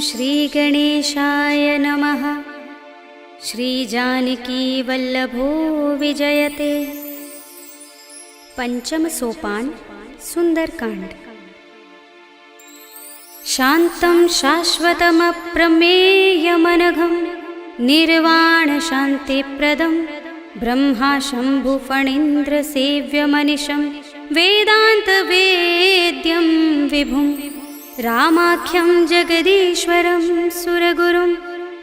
श्रीगणेशाय नमः। श्रीजानकीवल्लभो विजयते। पंचम सोपान सुंदरकांड। शान्तं शाश्वतमप्रमेयमनघं निर्वाणशान्तिप्रदं ब्रह्मा शम्भुफणीन्द्रसेव्यमनिशं वेदान्तवेद्यं विभुं रामाख्यं जगदीश्वरं सुरगुरुं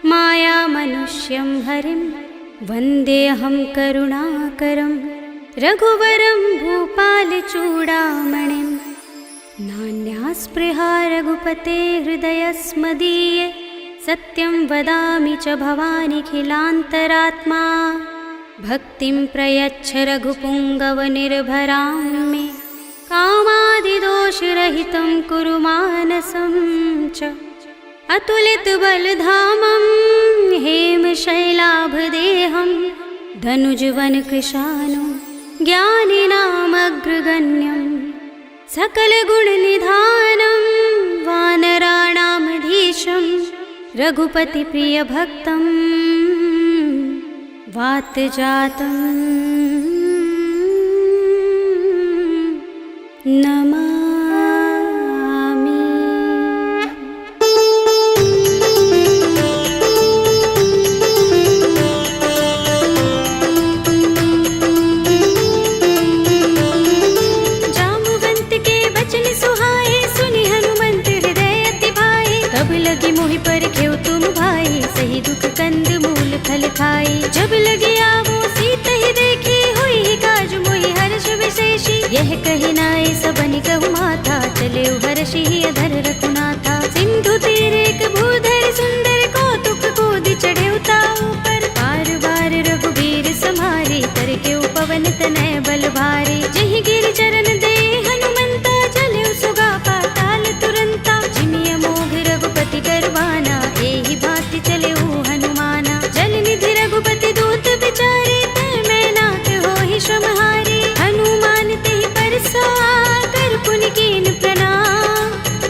मायामनुष्यं हरिं वन्देऽहं करुणाकरं रघुवरं भूपालचूडामणिं। नान्यास्पृहा रघुपते हृदयस्मदीये सत्यं वदामि च भवानिखिलान्तरात्मा। भक्तिं प्रयच्छ रघुपुङ्गवनिर्भरां मे कामादिदोषरहितं कुरु मानसं च। अतुलितबलधामं हेमशैलाभदेहं धनुजवनकृशानुं ज्ञानिनामग्रगण्यं सकलगुणनिधानं वानराणामधीशं रघुपतिप्रियभक्तं वातजातं नमामि। जामुवंत के बचन सुहाए सुनि हनुमंत हृदय अति भाए। तब लगी मोहि परखेउ तुम भाई सही दुख कंद मूल फल खाई। जब लगी आवो सीता ही देखी हुई काज मोहि हर्ष विशेषी। यह कही नाय सबनि कहु माथा चले हर्षि अधर रघुनाथा। सिंधु तीर एक भूधर सुंदर कौतुक कूदि चढ़े ताऊ पर। बार बार रघुबीर समारे तर के पवन तनय बल भारे। जहि गिर चरण दे हनुमंता चले सुगा पाताल तुरंता। जिमिय मोघ रघुपति करवाना एहि भांति चले हनुमाना। जल निधि रघुपति दूत बिचारे तै मैं नाथ होहि श्रमहारी। हनुमान तेहि परसा कर पुनि कीन प्रणाम।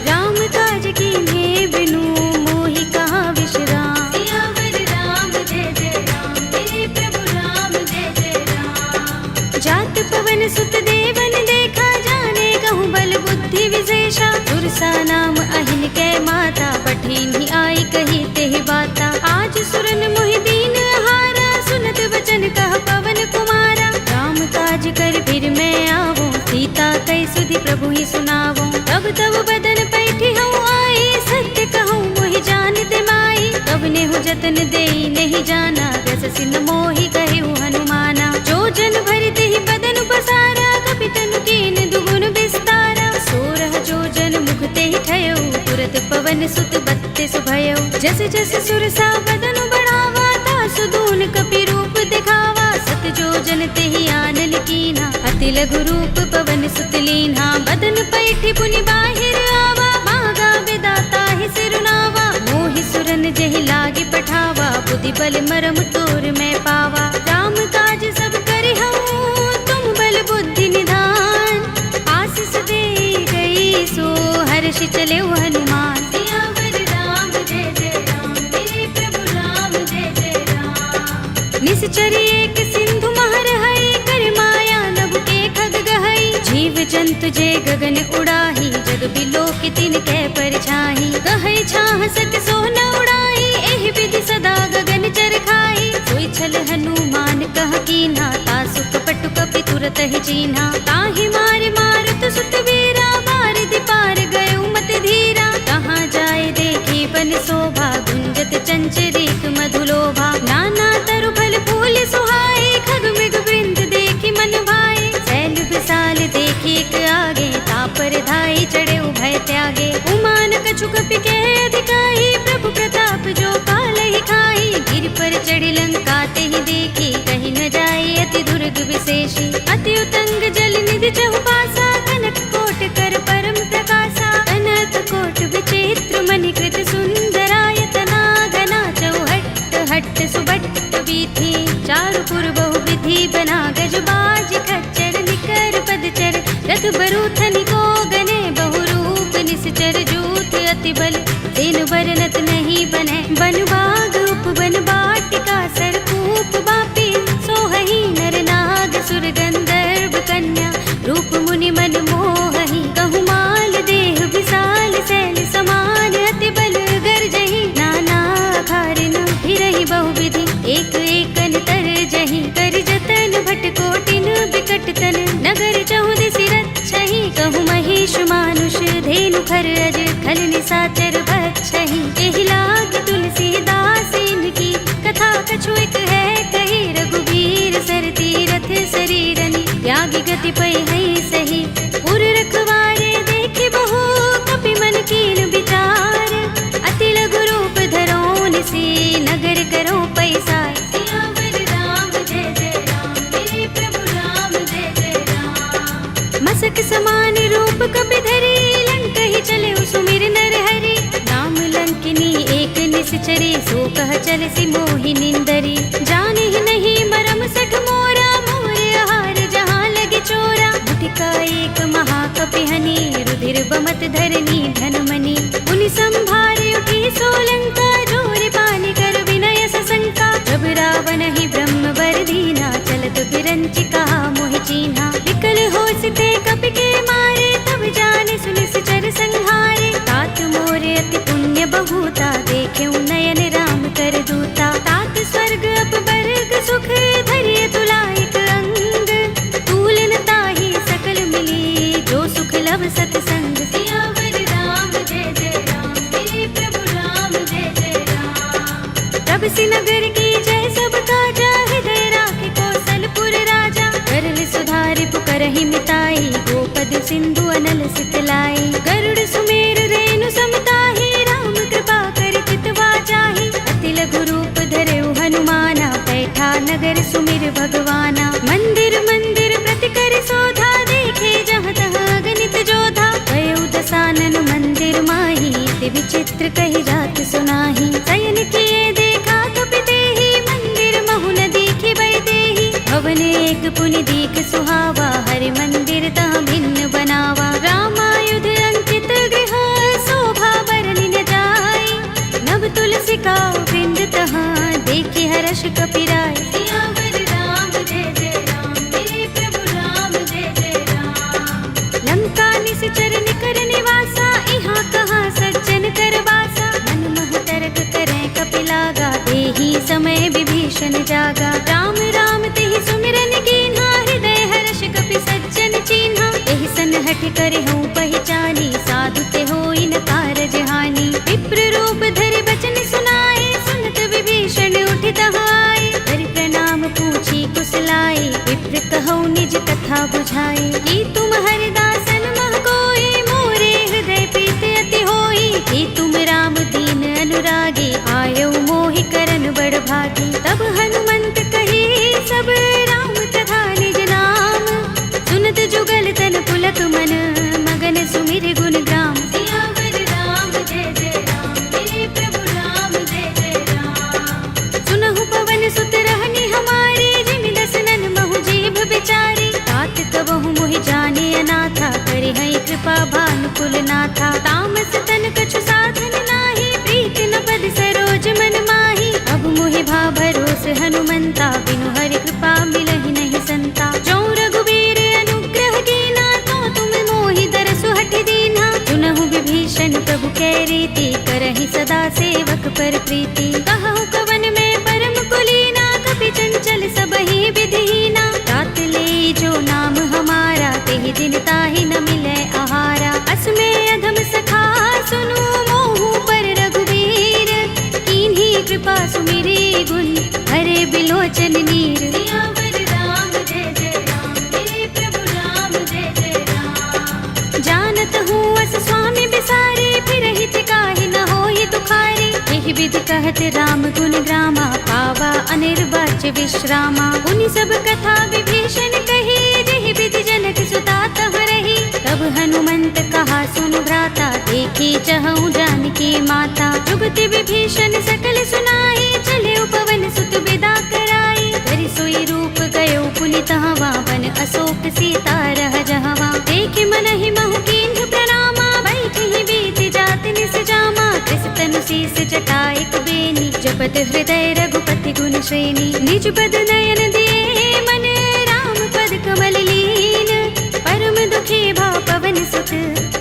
राम काज कीन्हे बिनु मोहि कहाँ विश्राम। सियावर राम जय जय राम मेरे प्रभु राम जय जय राम। जात पवन सुत देवन देखा जाने कहूँ बल बुद्धि विशेषा। सुरसा नाम अहिन कै माता पठिन्हि आई कही तेहि बाता। आज सुरन मोहि दीन हारा सुनत बचन कह पवन कुमारा। राम काज कर फिर मैं आवो सीता कई सुधि प्रभु ही सुनावो। तब तब बदन पैठी हूँ आई सत्य कहूँ मोहि जान दे माई। तब नेहु जतन देई नहीं जाना रस सिन मोहि कहेउ हनुमाना। जो जन भरि तेहि बदन पसारा कपितनु कीन दुगुन विस्तारा। सोरह जो जन मुख तेहि ठयउ तुरत पवन सुत बत्तीस भयउ। जस जस सुरसा बदन बढ़ावा तासु दून कपि रूप दिखावा। सत जो जन तेहि आनन कीन्हा अति लघु रूप पवन सुत लीन्हा। बदन पैठी पुनि बाहिर आवा मागा विदाता ही सिरुनावा। मोहि सुरन जहि लागे पठावा बुद्धि बल मरम तोर मैं पावा। राम काज सब करि हूँ तुम बल बुद्धि निधान। आशीष दे गई सो हर्षि चले हनुमान। सियावर राम जय जय राम मेरे प्रभु राम जय जय राम। निश्चरी एक सिंधु महर हई कर माया नभ के खग गहई। जीव जंतु जे गगन उड़ाही जग बिलोक तिन कै परछाही। कहै छाह सक सो न उड़ाई एहि विधि सदा गगन चर खाई। सोई छल हनुमान कह कीन्हा तासु कपट कपि तुरत ही चीन्हा। ताहि मारे मारुत सुत वीरा बारिधि पार गए मत धीरा। कहाँ जाए देखी बन शोभा गुंजत चंचरीक मधुलोभा। नाना तरु फल फूल सुहाए खग मृग वृंद देखी मन भाए। शैल विशाल देखी एक आगे तापर धाई चढ़े भय त्यागे। उमान कछु कपि के अधिकाई प्रभु प्रताप जो काल ही खाई। गिर पर चढ़ी लंका तेहि देखी कहीं न जाए अति दुर्ग विशेषी। अति उतंग जल निधि चहुपासा कनक कोट कर परम प्रकाशा। अनंत कोट विचित्र मणिकृत सुंदरायतना घना चौहट्ट हट्ट सुबट्ट वीथि। चारुपुर बहु विधि बना गज बाज खच्चर निकर पदचर। रथ बरूथनि को गने बहु रूप निश्चर जूथ अति बल दिन बरनत धेनु खर अज खल निसाचर बच्छहि एहि लाग तुलसीदास इनकी कथा कछु एक है कही रघुबीर सर तीरथ शरीरनि त्यागी गति पै है सही उर रखवारे देखे बहु कपि मन कीन विचार अति लघु रूप धरो निसी नगर करो पैसा सियावर राम जय जय राम मेरे प्रभु राम जय जय राम मसक समान रूप कपि धरी लंक ही चले सुमिर नर हरि नाम लंकिनी एक निश्चरी सो कह चल सी मोहि निंदरी जाने ही नहीं मरम सठ मोरा मोर आहार जहाँ लगे चोरा मुठिका एक महाकपिहनि रुधिर बमत धरनी धनमणि मुनि संभारे उठी सोलंका जोर पानी कर विनय सशंका जब रावण ही ब्रह्म वर दीना चलत बिरंचि कहा मोहि चीन्हा विकल हो सिते कपि के मारे तब जाने सुनि चर संहारे तात मोरे अति पुण्य बहुता देखे नयन राम कर दूता तात स्वर्ग अपवर्ग सुख धरिय तुलायक अंग तूलन ताहि सकल मिली जो सुख लव सतसंग सियावर राम जय जय राम मेरे प्रभु राम जय जय राम तब से नगर की जय सब काजा हृदय राखे कौशलपुर राजा करल सुधारि पुकरहि मिताई गोपद सिंधु अनल सितलाई गरुड़ सुमेर रेणु समताहि राम कृपा कर चितवा जाहि अति लघु रूप धरेउ हनुमाना बैठा नगर सुमिर भगवाना मंदिर मंदिर प्रति कर शोधा देखे जहाँ तहाँ गणित जोधा गयो दसानन मंदिर माही अति विचित्र कही जात सुनाही शयन किए देखा कपि तेहि मंदिर महु न दीखि बै देहि भवन एक पुनि दीख सुहावा हरि मंदिर तहाँ भिन्न बनावा रामायुध अंकित गृह शोभा बरनि न जाय नव तुलसी का वृंद तहाँ देखि हर्ष कपिराय सियावर राम जय जय राम मेरे प्रभु राम जय जय राम लंका निश्चर निकर निवासा यहाँ कहाँ सज्जन कर वासा मन मोह तरक करें कपिलागा देहि समय विभीषण जागा राम राम तेहि सुमिरन कीन्हा हृदय हर्ष कपि सज्जन चीन्हा एहि सन हठ करे हूँ पहचानी साधु ते होई न कारज हानि विप्र रूप धरि बचन सुनाए सुनत विभीषण उठ तहाय हरि प्रणाम पूछी कुशलाए विप्र कहौ निज कथा बुझाए कि तुम हरिदासन मह कोई मोरे हृदय प्रीत अति होई कि तुम राम दीन अनुरागी आयो मोहि करन बड़ भागी तब हनुमंत कही सब राम तथा निज नाम सुनत जुगल तन पुलक मन मगन सुमिर गुण ग्राम सियावर राम जय जय राम मेरे प्रभु राम जय जय राम सुनहु पवन सुत रहनी हमारे जिमि दसनन महु जीभ बिचारी तात कबहु मोहि जाने अनाथा करे है कृपा भानुकुल नाथा तामस तन कछु साधन नाही प्रीत न पद सरोज मन माही अब मोहि भा भरोस हनुमंता बिनु हरि कृपा मिलहि नहीं संता जो रघुबीर अनुग्रह कीना तो तुम मोहि दरसु हठ दीना सुनहु विभीषण प्रभु कै रीति करहि सदा सेवक पर प्रीति कहु कवन में परम कुलीना कपि चंचल सबहि विधिहीना तात ले जो नाम हमारा तेहि दिन ताहि न मिलै आहारा अस्मे अधम सखा सुनु मोहु पर रघुबीर कीन्ही कृपा सुमिरी गुण हरे बिलोचन नीर सियावर राम जय जय राम मेरे प्रभु राम जय जय राम जानत हूँ अस स्वामी बिसारे फिर हित काहि न होहि दुखारे एहि विधि कहत राम गुण ग्रामा पावा अनिर्वाच्य विश्रामा उनि सब कथा विभीषण कही जेहि विधि जनक सुता तह रही तब हनुमंत कहा सुनु भ्राता देखी चहु जानकी माता जुगति विभीषण सकल सुनाई चले उपवन सुत विदा कराई धरि सोई रूप गयो पुनि तहवा वन अशोक सीता रह जहवा देख मन ही महु कीन्ह प्रणामा बैठि बीत जात निस जामा कृस तनु शीस जटाइक बेनी जपत हृदय रघुपति गुण श्रेणी निज पद नयन दिए मन राम पद कमल लीन परम दुखी भाव पवन सुत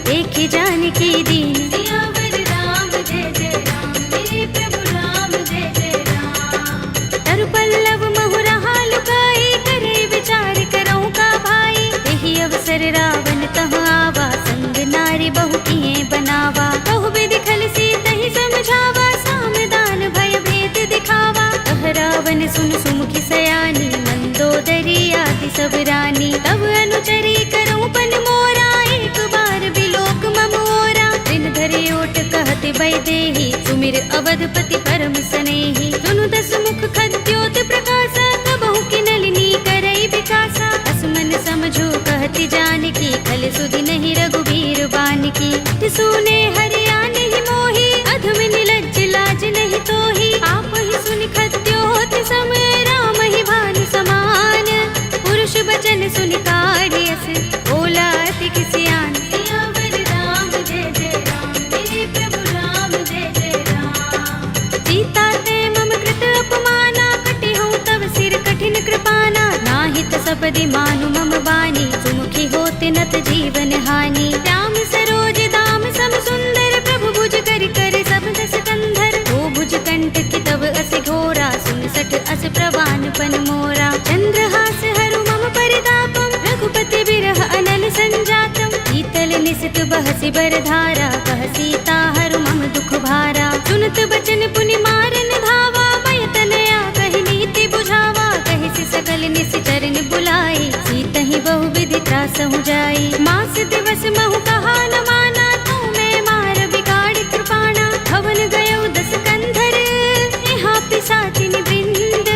देखि जानकी दीन सियावर राम जय जय राम मेरे प्रभु राम जय जय राम तरु पल्लव महु रहा लुकाई करे विचार करऊँ का भाई यही अवसर रावण तहाँ आवा संग नारी बहु किए बनावा। बहु विधि खल सीत ही समझावा, सामदान भय भेद दिखावा। कह रावण सुन सुमुखी सयानी, मंदोदरी आदि सब रानी। तब अनुचरी करऊं पन मोरा, एक बार बिलोक मम ओरा। दिन धरे ओट कहते वैदेही, सुमिर अवधपति परम स्नेही। सुनु दस मुख खद्योत प्रकाशा, कबहु की नलिनी करई विकासा। असमन समझो कहती जानकी, खल सुधि नहीं रघुबीर बानकी। सुने हरिया नहीं मोही, अधम निलज्ज लाज नहीं तोही। आप ही सुनि खद्योत सम, राम ही भानु समान। पुरुष बचन सुनि काढ़ियस, बोला अति किसी आन। सियावर राम जय जय राम, मेरे प्रभु राम जय जय राम। सीता ते मम कृत अपमाना, कटि हूँ तब सिर कठिन कृपाना। नाहित सपदि मानु मम बानी, सुमुखी होते नत जीवन हानि। राम सरोज दाम सम सुंदर, प्रभु भुज कर कर सब दस कंधर। ओ भुज कंठ की तब अस घोरा, सुन सठ अस प्रवान पन मोरा। चंद्रहास हरु मम परितापम, रघुपति बिरह अनल संजातम। शीतल निसित बहसि बरधारा, कह सीता हरु मम दुख भारा। सुनत बचन पुनि मारन धावा, मय तनया कहि नीति बुझावा। कहि सि सकल निश्चर बुलाई, सीतहि बहु विधि त्रासहु जाई। मास दिवस महु कहा न माना, तू मैं मार बिगाड़ कृपाणा। भवन गयो दस कंधर, यहाँ पिशाचिनी वृंद।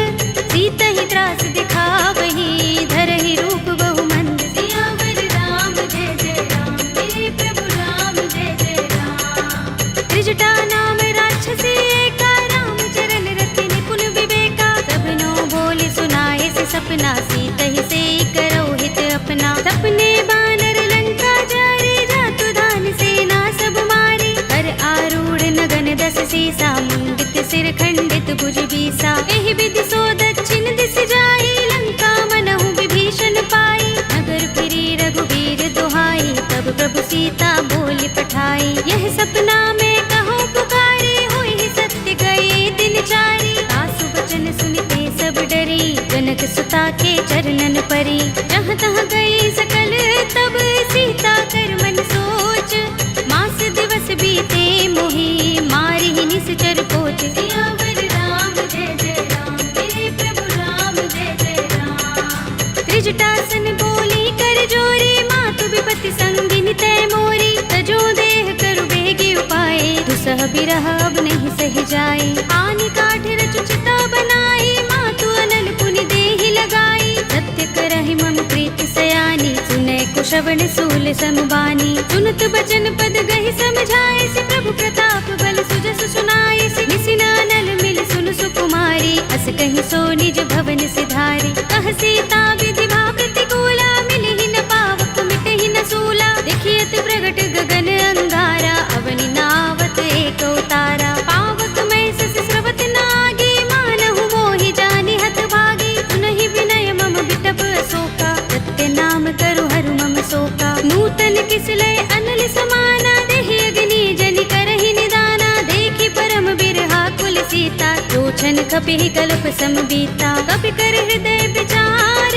सीतहि त्रास दिखावही, धरहि रूप बहु मंद। सियावर राम जय जय राम, मेरे प्रभु राम जय जय राम। त्रिजटा नाम राक्षसी एका, राम चरण रति निपुण विवेका। सबनो बोले सुनाए से सपना, सीतहि से करो हित अपना। सपने बानर लंका जारे, जातु धान सेना सब मारे। हर आरूढ़ नगन दस सीसा, मुंडित सिर खंडित भुज बीसा। एहि विधि सो दक्षिण दिस जाई, लंका मनहु विभीषण पाई। नगर फिरी रघुबीर दुहाई, तब प्रभु सीता बोली पठाई। यह सपना में कहूँ पुकारे, होई सत्य गए दिन चारी। सासु बचन सुनते सब डरी, जनक सुता के चरणन परी। जहाँ तहाँ गई सकल तब, सीता कर मन सोच। मास दिवस बीते मोही, मारी ही निश्चर कोच। सियावर राम जय जय राम, मेरे प्रभु राम जय जय राम। त्रिजटासन बोली कर जोरी, मातु विपति संगिनी तय मोरी। तजो देह करु बेगी उपाय, दुसह बिरह अब नहीं सह जाए। आनि काठ रचु चिता बनाई, मातु अनल पुनि देहि लगाई। सत्य करहि मम प्रीत सयानी, सुनै कुशवन सूल समबानी। सुनत बचन पद गहि समझाए, सि प्रभु प्रताप बल सुजस सुनाए। सि निसिना नल मिल सुन सुकुमारी, अस कहि सो निज भवन सिधारी। कह सीता विधि भा प्रतिकूला, मिलहि न पावक मिटहि न सूला। देखियत प्रगट गगन अंगारा, अवनि नावत एक उतारा। पावक मैं सस स्रवत नागी, मानहु मोहि जानि हत भागी। सुनहि विनय मम बिटप अशोका, सत्य नाम करु हरु मम शोका। नूतन किसलय अनल समाना, देहि अग्नि जनि करहि निदाना। देखि परम बिरहा कुल सीता, लोचन कपिहि कल्प सम बीता। कपि कर हृदय विचार,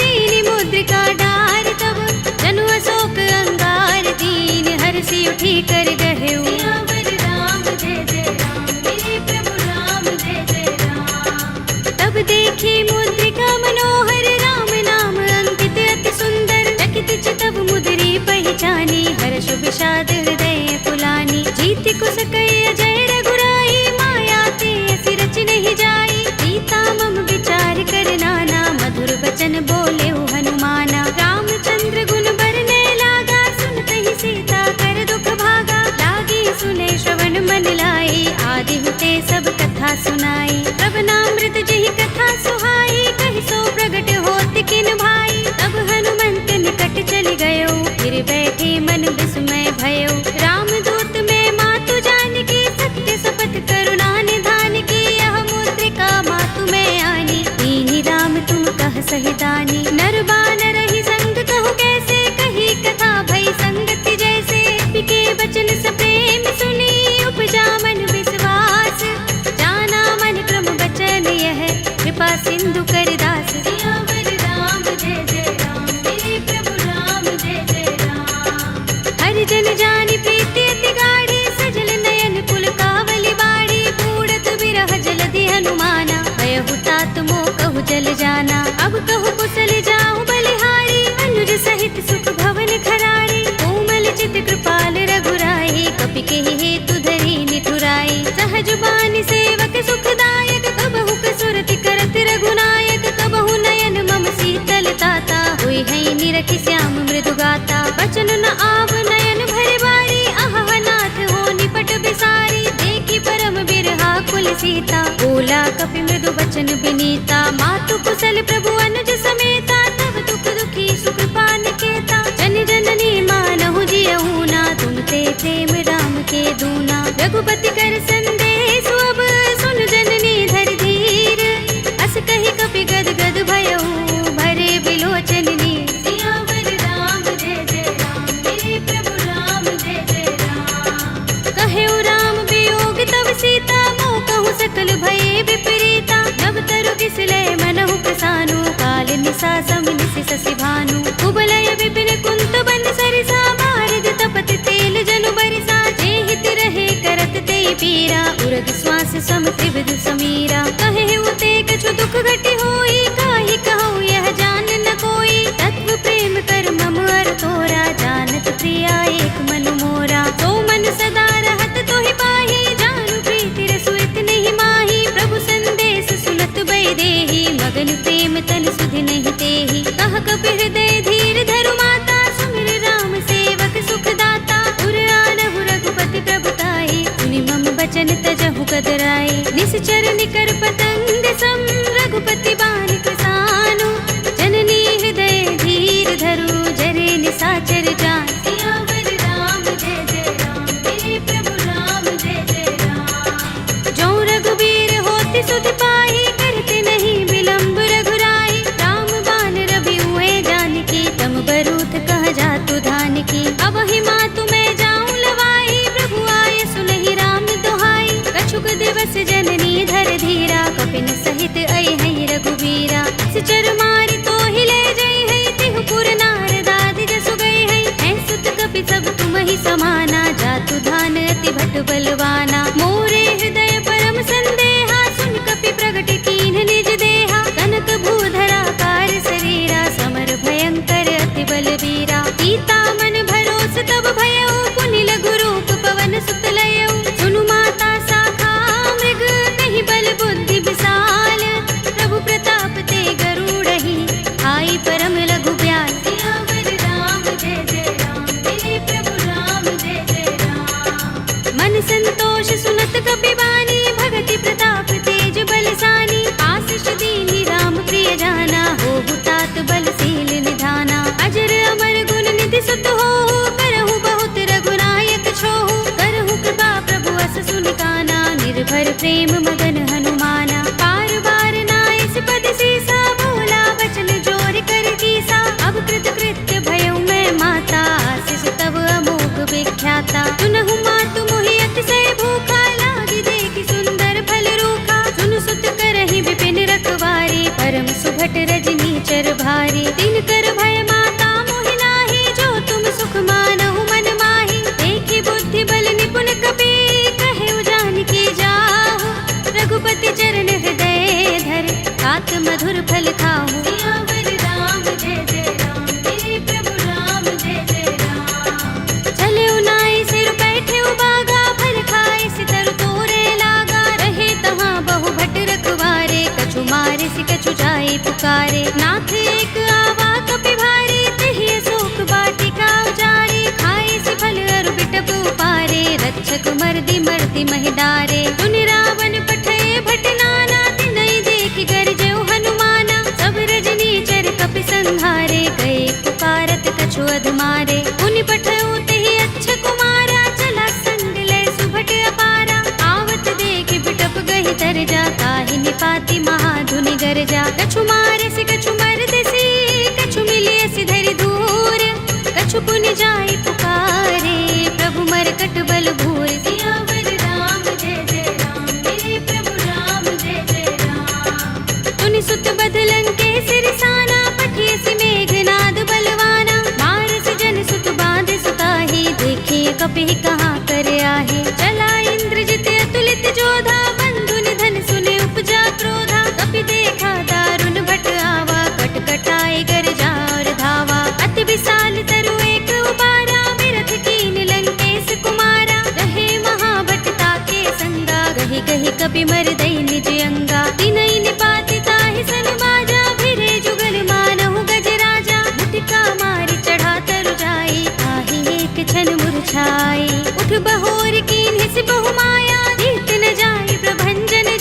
दीनि मुद्रिका डार। तब जनु अशोक अंगार, दीन हरषि उठी कर गहेउ। सियावर राम जय जय राम, मेरे प्रभु राम जय जय राम। तब देखी मुद्रिका मनोहर, राम नाम अंकित अति सुंदर। चकित चितव मुद्री पहचानी, हर्ष विषाद हृदय फुलानी। जीति कुस कई अजय रघुराई, माया ते असि रच नहीं जाई। सीता मम विचार कर नाना, मधुर वचन बोले हनुमाना। रामचंद्र गुण बरने लागा, सुनतहि सीता कर दुख भागा। लागी सुने श्रवण मन लाई, आदि हुते सब कथा सुनाई। श्रवणामृत जहि कथा सुहाई, कहि सो प्रगट होत किन भाई। तब हनुमंत निकट चल गयो, फिर बैठे मन विस्मय भयो। रामदूत में मातु जानकी, सत्य शपथ करुणा निधान की। यह मुद्रिका मातु में आनी, दीनि राम तुम कह सहि दानी। नर बानर ही संग कहु कैसे, कही कथा भई संगति जैसे। बिके बचन स प्रेम सुनी, उपजा मन विश्वास। जाना मन क्रम सीता, बोला कपि मृदु बचन विनीता। मातु कुशल प्रभु अनुज समेता, तब दुख दुखी सुकृपा निकेता। जन जननी मानहु जियहु ना, तुम ते प्रेम राम के दूना। रघुपति कर संदेश अब सुन जननी धर धीर, अस कहि कपि गद गद भयहु भरे बिलोचन नीर। सियावर राम जय जय राम, मेरे प्रभु राम जय जय राम। कहेउ राम वियोग तब सीता, मोह कहूँ सकल भये विपरीता। नभ तरु किसले मनहु प्रसानु, काल निसा समिनिसि शशि भानु। कुबलय विपिन कुंत बंद सरिसा, बारद तपत तेल जनु बरिसा। जे हित रहे करत ते पीरा, उरग श्वास सम त्रिविध समीरा। कहेउ ते कछु दुख घटी होई, काहि कहूँ यह जान न कोई। तत्व प्रेम कर मम अर तोरा, जानत प्रिया एक मन मोरा। तो मन सदा रहत तोहि पाहि, जानु प्रीति रसुइत नहीं माही। प्रभु संदेश सुनत बै देहि, मगन प्रेम तन सुधि नहीं तेहि। कह कपि हृदय धीर धरु माता, सुमिर राम सेवक सुख दाता। उर आनहु रघुपति प्रभुताई, सुनि मम बचन तजहु कदराई। निश्चर निकर पतंग सम, रघुपति बानिक सानु। जननी हृदय धीर धरु, जरे निसाचर जान। सियावर राम जय जय राम, मेरे प्रभु राम जय जय राम। जो रघुबीर होति सुधि पाहि, करते नहीं विलंब रघुराई। राम बान रवि हुए जानकी, तम बरूथ कह जातु धानकी। अब ही मातु मैं जाऊं लवाई, प्रभु आए सुनहि राम दोहाई। कछुक दिवस जननी धर धीरा, कपिन सहित आई है रघुबीरा। सिचर मारि तो ही ले जई है, तिहु पुर नारद आदि जसु गई है। हैं सुत कपि सब तुम ही समाना, जातु धान अति भट बलवाना। मोरे हृदय परम संदेहा, सुन कपि प्रगट कीन्ह निज देहा। कनक भूधरा कार शरीरा, समर भयंकर अति बलवीरा। सीता मन भरोस तब भयउ, पुनि लघु रूप पवन सुत लयउ। सुनु माता शाखा मृग, नहीं बल बुद्धि विशाल। प्रभु प्रताप ते गरुड़हि, आई परम लघु ब्याल। सियावर राम जय जय राम, मेरे प्रभु राम जय जय राम। मन संतोष सुनत कपि बानी, भगति प्रताप तेज बलसानी। आशीष दीनी राम प्रिय जाना, होहु तात बलशील निधाना। अजर अमर गुण निधि सुत होहु, करहु बहुत रघुनायक छोहु। करहु कृपा प्रभु अस सुनि काना, निर्भर प्रेम मगन हनुमाना। बार बार नाइस पद सीसा, बोला वचन जोर कर कीसा। अब कृत कृत्य भयउ मैं माता, आशीष तब अमोघ विख्याता। सुनहु मातु मोहि अतिशय भूखा, लागी देखि सुंदर फल रूखा। सुनु सुत करहि विपिन रखवारे, परम सुभट रजनी चर भारी। दिन कर भय माता मोहि नाहि, जो तुम सुख मानहु मन माहि। देखि बुद्धि बल निपुण कपि, कहेउ जानकी जाहु। रघुपति चरण हृदय धर, तात मधुर फल खाहु। सियावर राम जय जय राम, मेरे प्रभु राम जय जय राम। चले उनाई सिर बैठे उबागा, फल खाए सितर तोरे लागा। रहे तहाँ बहु भट रखवारे, कछु मारे सि कछु जाए पुकारे। नाथ एक आवा कपि भारी, तिहि अशोक वाटिका उजारी। खाए सि फल अरु बिटप उपारे, रक्षक मर्दि मर्दि महि डारे। सुनि रावण पठय भट नाना, तिनहि देखि गरजेउ हनुमाना। सब रजनी चर कपि संहारे, गए पुकारत कछु अधमारे। मुनि पठउ तेहि अच्छ कुमारा, चला संग लय सुभट अपारा। आवत देखि बिटप गहि तरजा, ताहि निपाति महाधुनि गरजा। कछु मारे सि कछु मरदेसि, कछु मिलिय सि धरि धूर। कछु पुनि जाई पुकारे, प्रभु मरकट बल भूर। सियावर राम जय जय राम, मेरे प्रभु राम जय जय राम। तुनि सुत बध लंकेश रिसाना, पठिय सि मेघनाद बलवाना। मारस जन सुत बांध सुताहि, देखिए कपि कहाँ कर आहे। चला इंद्रजित अतुलित जोधा, बंधु निधन सुने उपजा क्रोधा। कपि देखा दारुण भट आवा, कट कटाए गरजा और धावा। अति विशाल तरु एक उबारा, बिरथ कीन लंकेश कुमारा। रहे महाभट ताके संगा, गहि गहि कपि मर दई निज अंगा। तिनहि निपाति ताहि सन बाजा, भिरे जुगल मानहु गज राजा। मुटिका मारि चढ़ा तरु जाई, ताहि एक छन मुरझाई। उठ बहोर कीन्हि सि बहु माया, जीत न जाई प्रभंजन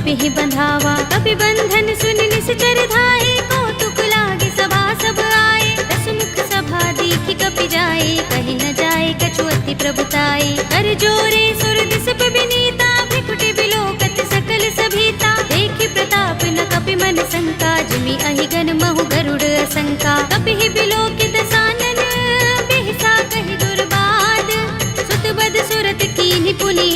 कपि ही बंधावा। कपि बंधन सुन निश्चर धाये, कौतुक लागे सभा सब आए। दस मुख सभा दीखि कपि जाए, कही न जाए कछु अति प्रभुताई। कर जोरे सुर दिस विनीता, भ्रिकुटि बिलोकत सकल सभीता। देखि प्रताप न कपि मन शंका, जिमि अहिगन महु गरुड़ असंका। कपि ही बिलोकित सानन, बिहसा कहि दुर्बाद। सुत बद सुरत कीन्हि पुनि,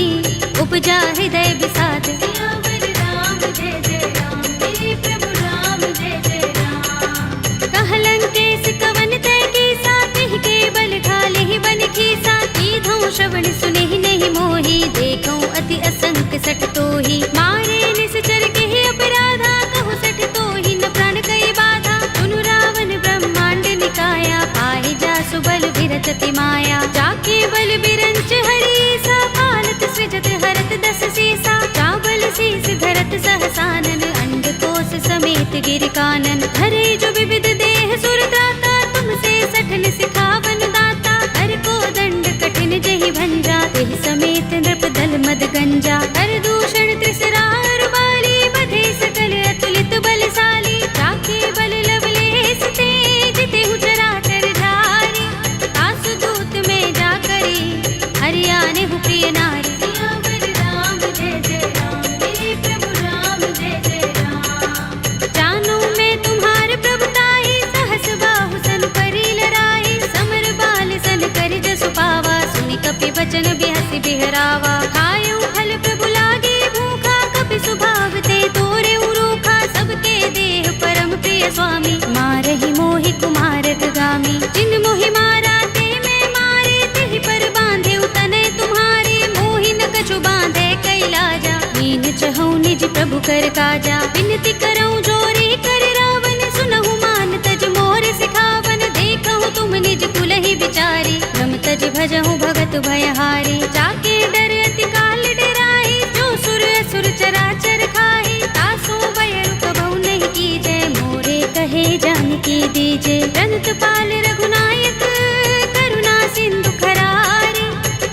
उपजा हृदय विषाद। सियावर राम जय जय राम, मेरे प्रभु राम जय जय राम। कह लंकेश कवन तय कीसा, तिहि के बल ढाले ही बन खीसा। कीधौं श्रवण सुनेहि नहीं मोहि, देखौं अति असंक सठ तोहि। मारे निश्चर केहि अपराधा, कहु सठ तोहि न प्राण कई बाधा। सुनु रावण ब्रह्मांड निकाया, पाहि जासु बल विरचति माया। जाके बल बिरंच हरीसा, पालत सृजत हरत दस सीसा। चावल शीस धरत सहसानन, अंडकोश समेत गिर कानन। धरे जो विविध देह सुर त्राता, तुमसे सठन सिखावन दाता। हर को दंड कठिन जहि भंजा, तेहि समेत नृप दल मद गंजा। हर दूषण त्रिसरा बाली, बधे सकल अतुलित बलशाली। जाके बल लवलेस ते, जितेहु चराचर झारी। तासु दूत में जा करी, हरियाणे हु प्रिय नारी। सियावर राम जय जय राम, मेरे प्रभु राम जय जय राम। जानो मैं तुम्हार प्रभुताई, सहस बाहु सन करी लड़ाई। समर बाल सन करि जसु पावा, सुनि कपि बचन बिहसि बिहरावा। खायउ फल प्रभु लागे भूखा, कपि सुभाव ते तोरे उरूखा। सबके देह परम प्रिय स्वामी, मारहि मोहि कुमारक गामी। जिन मोहि मारा ते मैं मारे, तिहि पर बांधे तनय तुम्हारे। मोहि न कछु बांधे कैलाजा, मीन चहु निज प्रभु कर काजा। विनती करऊं जोरी कर रावण, सुनहु मान तज मोर सिखावन। देखहु तुम निज कुलहि बिचारी, रम तज भजहु भगत भयहारी। जाके डर अति काल डराहि, जो सुर असुर चराचर खाहि। तासो बयरु कबहु नहीं कीजय, मोरे कहे जानकी दीजे। रंत पाल रघुनायक, करुणा सिंधु खरारे।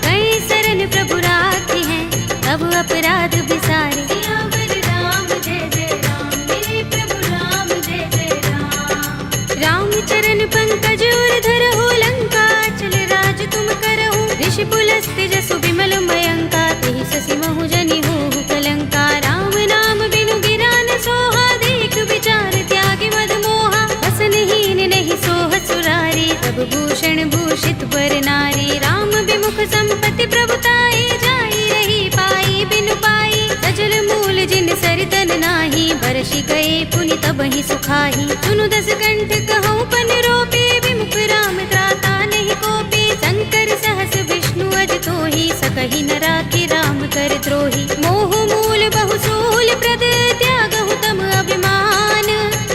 कई शरण प्रभु राखी हैं, तब अपराध बिसारे। सियावर राम जय जय राम, मेरे प्रभु राम जय जय राम। राम चरण पंकज उर धरहु, लंका चल राज तुम करहु। ऋषि पुलस्त्य जसु विमल मयंका, तेहि शशि महु जनि होहु कलंका। राम नाम बिनु गिरा न सोहा, देख विचार त्याग मद मोहा। बसनहीन नहीं सोह सुरारी, सब भूषण भूषित बर नारी। राम विमुख संपत्ति प्रभुताई, जाई रही पाई बिनु पाई। सजल मूल जिन सरितन नाही, बरषि गए पुनि तबहि सुखाही। सुनु दस कंठ कहऊँ पन रोपे, विमुख राम त्राता नहीं कोपे। शंकर सहस विष्णु अज तोहि, सकहि न राखि राम कर द्रोही। मोह मूल बहु सूल प्रद, त्यागहु तम अभिमान।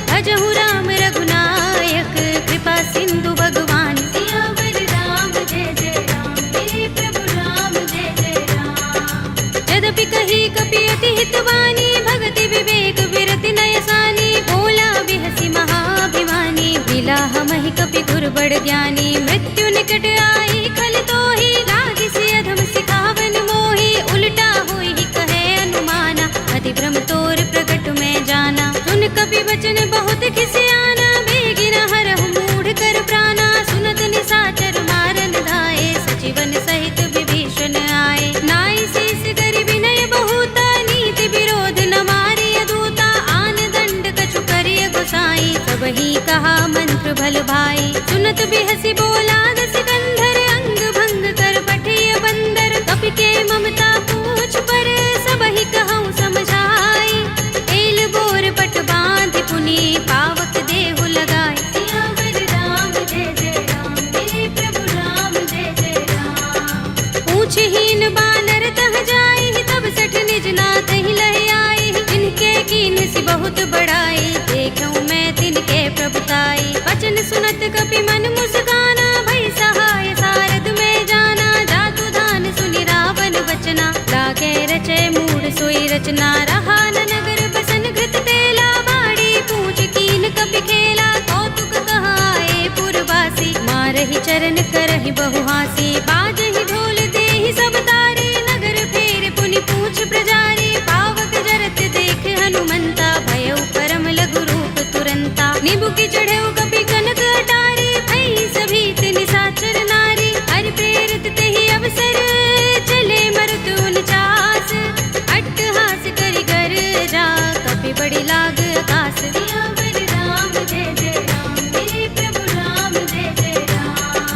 भजहु राम रघुनायक, कृपा सिंधु भगवान। सियावर राम जय जय राम, मेरे प्रभु राम जय जय राम। यद्यपि कही कपि अति हितवानी, भगति विवेक विरति नय सानी। बोला बिहसि महाभिमानी, मिला हमहि कपि गुर बड़ ज्ञानी। मृत्यु निकट आई खल तोहि, लागिसि अधम सिखावन मोहि। उल्टा होई कहे अनुमाना, अति भ्रम तोर प्रगट में जाना। सुन कपि वचन बहुत खिसियाना, बेगिन हरहु मूढ़ कर प्राणा। सुनत निशाचर मारन धाये, सजीवन सहित विभीषण आए। नाई शीस करि विनय बहुता, नीति विरोध न मारिय दूता। आन दंड कछु करिय गोसाई, सबहि कहा मंत्र भल भाई। सुनत बिहसि बोला दस कंधर, अंग भंग कर पठिय बंदर। कपि के ममता पूछ पर, सबहि कहऊँ समझाई। एल बोर पट बांधि पुनि, पावक देहु लगाई। सियावर राम जय जय राम, मेरे प्रभु राम जय जय राम। पूछहीन बानर तह जाई, तब सठ निज नाथ ही लहि आई। जिनके कीन सि बहुत बड़ाई, देखऊँ मैं तिनके प्रभुताई। वचन सुनत कपि मन मुस्काना, भई सहाय सारद में जाना। जातु धान सुनि रावण वचना, लागे रचय मूढ़ सोई रचना। रहा न नगर बसन घृत तेला, बाड़ी पूछ कीन कपि खेला। कौतुक कहाए पुरवासी, मारहि चरण करहि बहु हासी। बाजहि ढोल देहि सब तारे, नगर फेर पुनि पूछ प्रजारी। पावक जरत देख की चढ़े कपि कनक अटारी, भई सभी निशाचर नारी। हरि प्रेरित तेहि अवसर, चले मरुत 49। अट्टहास करि गर्जा, कपि बड़ी लाग आकाश। सियावर राम जय जय राम, मेरे प्रभु राम जय जय राम।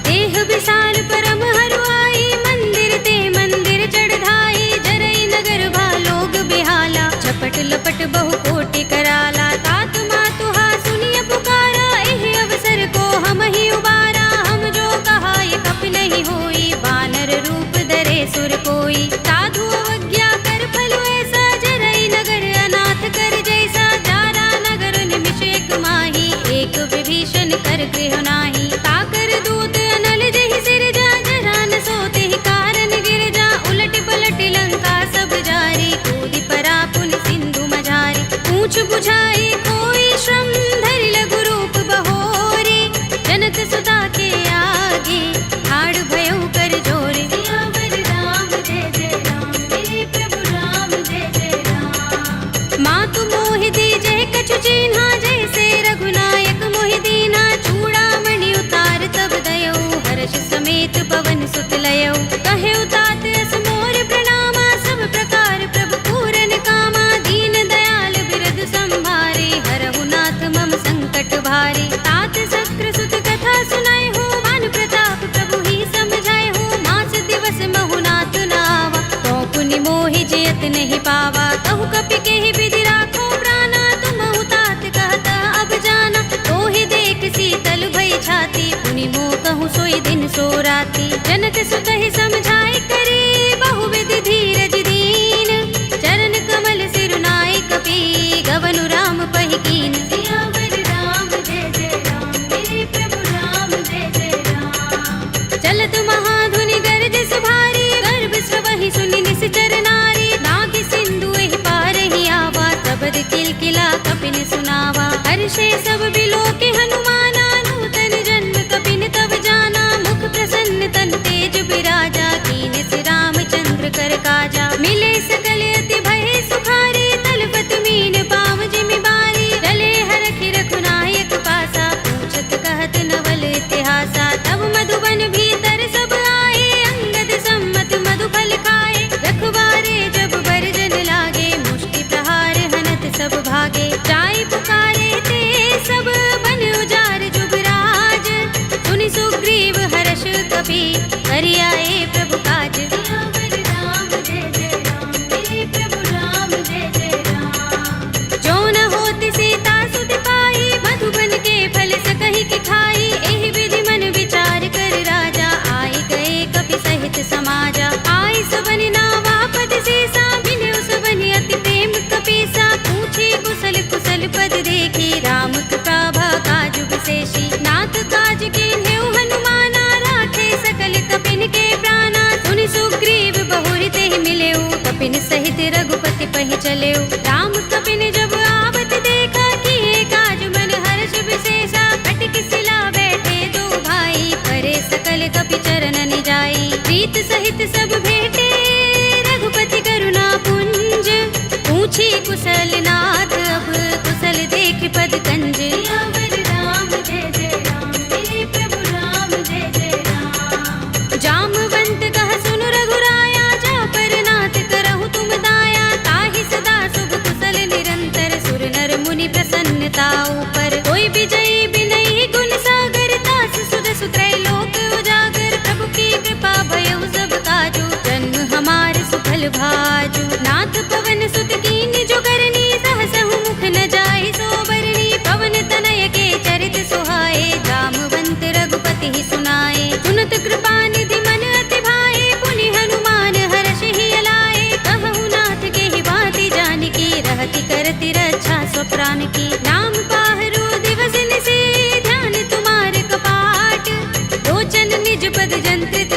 देह विशाल परम हरुआई, मंदिर ते मंदिर चढ़ाई। जरई नगर भालोग बिहाला, झपट लपट बहु कोटि कराला। तात मातुहा सुनिय पुकारा, एहि अवसर को हम ही उबारा। हम जो कहा ये कपि नहीं होई, वानर रूप धरे सुर कोई। साधु अवज्ञा कर फल ऐसा, जरई नगर अनाथ कर जैसा। जारा नगर निमिष एक माही, एक विभीषण कर गृह नाही। ताकर दूत अनल जहि सिर जा, जरा न सोते ही कारण गिर जा। उलट पलट लंका सब जारी, कूदि परा पुनि सिंधु मझारी। पूछ बुझाई कोई श्रम, धरि लघु रूप बहोरी। जनक सुता के आगे, ठाड़ भयउ कर जोरे। सियावर राम जय जय राम, मेरे प्रभु राम जय जय राम। मातु मोहि दीजै कछु चिन्हा, जैसे रघुनायक मोहि दीना। चूड़ामणि उतार तब दयौ, हर्ष समेत पवन सुत लयौ। कहे तात अस मोर प्रणामा, सब प्रकार प्रभु पूरन कामा। दीन दयाल बिरद संभारे, हरहु नाथ मम संकट भारे। तात शक्र सुत कथा सुनाए हो, मान प्रताप प्रभु ही समझाए हो। मास दिवस महु नाथ नावा, तो पुनि मोहि जयत नहीं पावा। कहु कपि केहि विधि राखो प्राणा, तुमहु तात कहता अब जाना। तोहि देख शीतल भई छाती, पुनि मोह कहूँ सोई दिन सो राती। जनक सुत ही समझाए करे, बहु विधि धीरज दीन। चरण कमल सिरुनाए कपि, गवनु राम पहि कीन। सियावर राम जय जय राम, मेरे प्रभु राम जय जय राम। चलत महाधुनि गरज सुभारी, गर्भ स्रवहि सुनि निश्चर नारी। नागि सिंधु एहि पार ही आवा, तबद किलकिला कपिन सुनावा। हर्षे सब बिलोके हनुमाना, नूतन जन्म कपिन तब जाना। मुख प्रसन्न तन तेज बिराजा, कीन सि रामचंद्र कर काजा। मिले सकल अति भय सुखारी, तलपत मीन पाव जिमि बारी। चले हरखि रघुनायक पासा, पूछत कहत नवल इतिहासा। तब मधुबन भीतर सब आए, अंगद सम्मत मधु फल खाए। रखवारे जब बरजन लागे, मुष्टि प्रहार हनत सब भागे। जाय पुकारे ते सब, बन उजार जुबराज। सुनि सुग्रीव हर्ष कपि, करि आए प्रभु काज। सियावर राम जय जय राम, मेरे प्रभु राम जय जय राम। जो न होति सीता सुत पाई, मधुबन के फल सकहि कि खाई। एहि विधि मन विचार कर राजा, आए गए कपि सहित समाजा। आय सबनि नावा पद सीसा, मिले सबनि अति प्रेम कपीसा। पूछे कुशल कुशल पद देखी, राम कृपा काजु विशेषी। नाथ काज कीन्हेउ हनुमाना, राखे सकल कपिन के प्राणा। सुनि सुग्रीव बहुरि तेहि मिलेउ, कपिन सहित रघुपति पहि चलेउ। राम कपिन जब आवत देखा, किए काज मन हर्ष विशेषा। कटक सिला बैठे दो भाई, करे सकल कपि चरण जाई। प्रीत सहित सब भेटे, रघुपति करुणा पुंज। पूछी कुशल नाथ, अब कुशल देख पद कंज। सियावर राम जय जय राम, मेरे प्रभु राम जय जय राम। जामवंत कह सुनु रघुराया, जा पर नाथ करहु तुम दाया। ताहि सदा शुभ कुशल निरंतर, सुर नर मुनि प्रसन्नता ऊपर। कोई विजयी बिनहि गुण सागर, तास सुध सुत्रय लोक उजागर। प्रभु की कृपा भयउ सब काजू, जन्म हमार सुफल भाजू। नाथ पवन सुत कीन जो करनी, सहसहु मुख न जाय सो बरनी। पवन तनय के चरित सुहाए, जामवंत रघुपति ही सुनाए। सुनत कृपा निधि मन अति भाए, पुनि हनुमान हर्ष ही अलाए। कहु नाथ के ही बाती जानकी, रहति करति रक्षा स्वप्रान की। नाम पाहरो दिवस निशि, ध्यान तुम्हार कपाट। लोचन निज पद जंत्रित,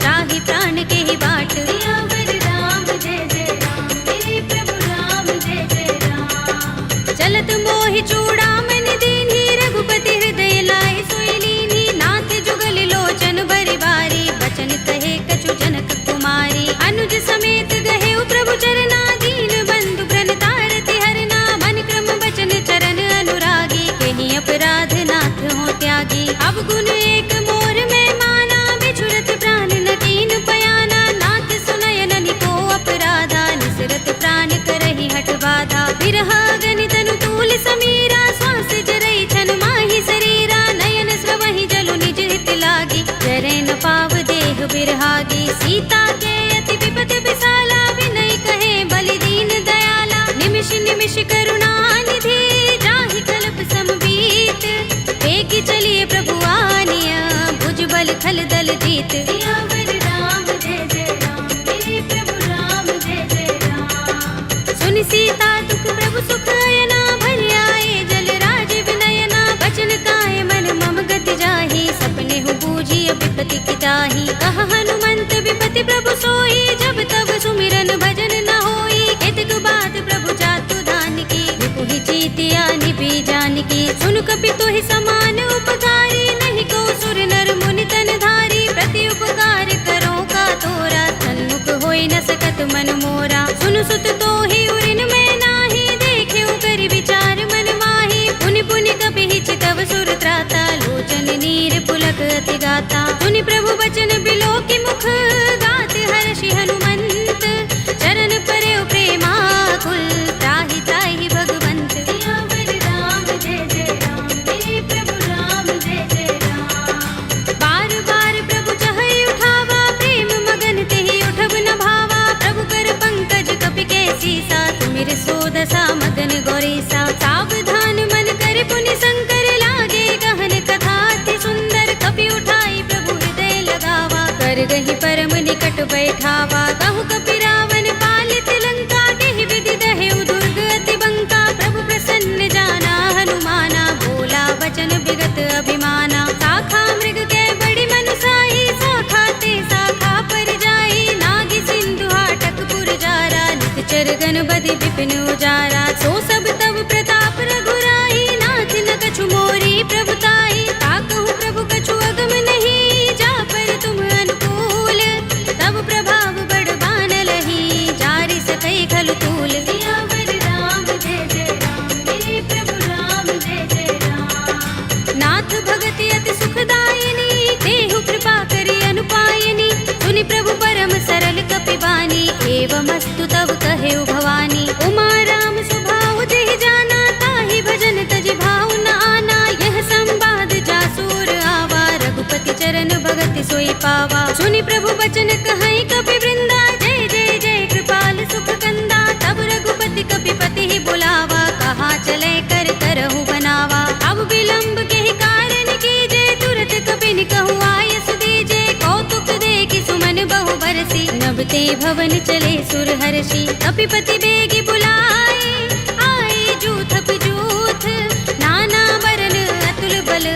त्राहि प्राण के ही बाट। सियावर राम जय जय राम, मेरे प्रभु राम जय जय राम। चलत मोहि चूड़ामणि दीन्ही, रघुपति हृदय लाए सोई लीन्ही। नाथ जुगल लोचन बरि बारी, बचन कहे कछु जनक कुमारी। अनुज समेत गहेउ प्रभु चरना, दीन बंधु प्रणतारति हरना। मन क्रम बचन चरण अनुरागी, कहि चिरहागी। सीता के अति विपद विसाला, विनय कहे बलि दीन दयाला। निमिष निमिष करुणा निधि, जाहि कल्प समबीत। वेगी चलिए प्रभु आनिया, भुज बल खल दल जीत। सियावर राम जय जय राम, मेरे प्रभु राम जय जय राम। सुनि सीता दुख प्रभु सुख अयना, भरि आए जल राज विनयना। बचन काए मन मम गति जाहि, सपने हु बूझी विपति की ताहि। कहा हनुमंत विपति प्रभु सोई, जब तब सुमिरन भजन न होई। केतक बात प्रभु जातु धान की, विपुहि जीतिया निपि जानकी। सुन कपि तोहि समान उपकारी, नहीं को सुर नर मुनि तन धारी। प्रति उपकार करो का तोरा, सन्मुख होई न सकत मन मोरा। सुन सुत तोहि उरिन में नाही, देखेउ करि विचार मन माही। पुनि पुनि कपि चितव सुर त्राता, लोचन नीर पुलक अति गाता। सुनि प्रभु बचन बिलोकि मुख, गात हर्षि हनुमंत। चरण परेउ प्रेमाकुल, त्राहि त्राहि भगवंत। सियावर राम जय जय राम, मेरे प्रभु राम जय जय राम। बार बार प्रभु चहई उठावा, प्रेम मगन तेहि उठब न भावा। प्रभु कर पंकज कपि के सीसा, सुमिर सोदसा मगन गौरीसा। सावधान मन कर पुनि शंकर, लागे गहन कथा अति सुंदर। कपि उठाई प्रभु हृदय लगावा, कर गहि परम निकट बैठावा। कहु कपि रावण पालित लंका, देहि विधि दहेउ दुर्ग अति बंका। प्रभु प्रसन्न जाना हनुमाना, बोला वचन विगत अभिमाना। शाखा मृग के बड़ी मनुसाही, शाखा ते शाखा पर जाई। नागी सिंधु हाटक पुर जारा, निकचर गण बधि विपिन उजारा। सो सब तब प्रताप रघुराई, नाथ न कछु मोरी प्रभुताई। ताकहु प्रभु कछु अगम नहीं, जा पर तुम अनुकूल। तब प्रभाव बड़ बान लही, जारि सकई खलु तूल। सियावर राम जय जय राम, मेरे प्रभु राम जय जय राम। नाथ भगति अति सुखदायिनी, देहु कृपा करि अनुपायिनी। सुनि प्रभु परम सरल कपि बानी, एवमस्तु तब कहेउ भवानी। उमा राम स्वभाव जेहि जाना, ताहि भजन तजि भाव न आना। यह संवाद जासुर आवा, रघुपति चरण भगति सोई पावा। सुनि प्रभु बचन कहई कपि वृंदा, जय जय जय कृपाल सुख कंदा। तब रघुपति कपिपति ही बुलावा, कहा चले कर करहु बनावा। अब विलंब के ही कारण कीजे, तुरत कपिन कहु आयस दीजे। कौतुक देखि सुमन बहु बरसी, नभ ते भवन चले सुर हर्षि। कपिपति बेगी बुलाए, आए जूथप जूथ। नाना बरन अतुल बल,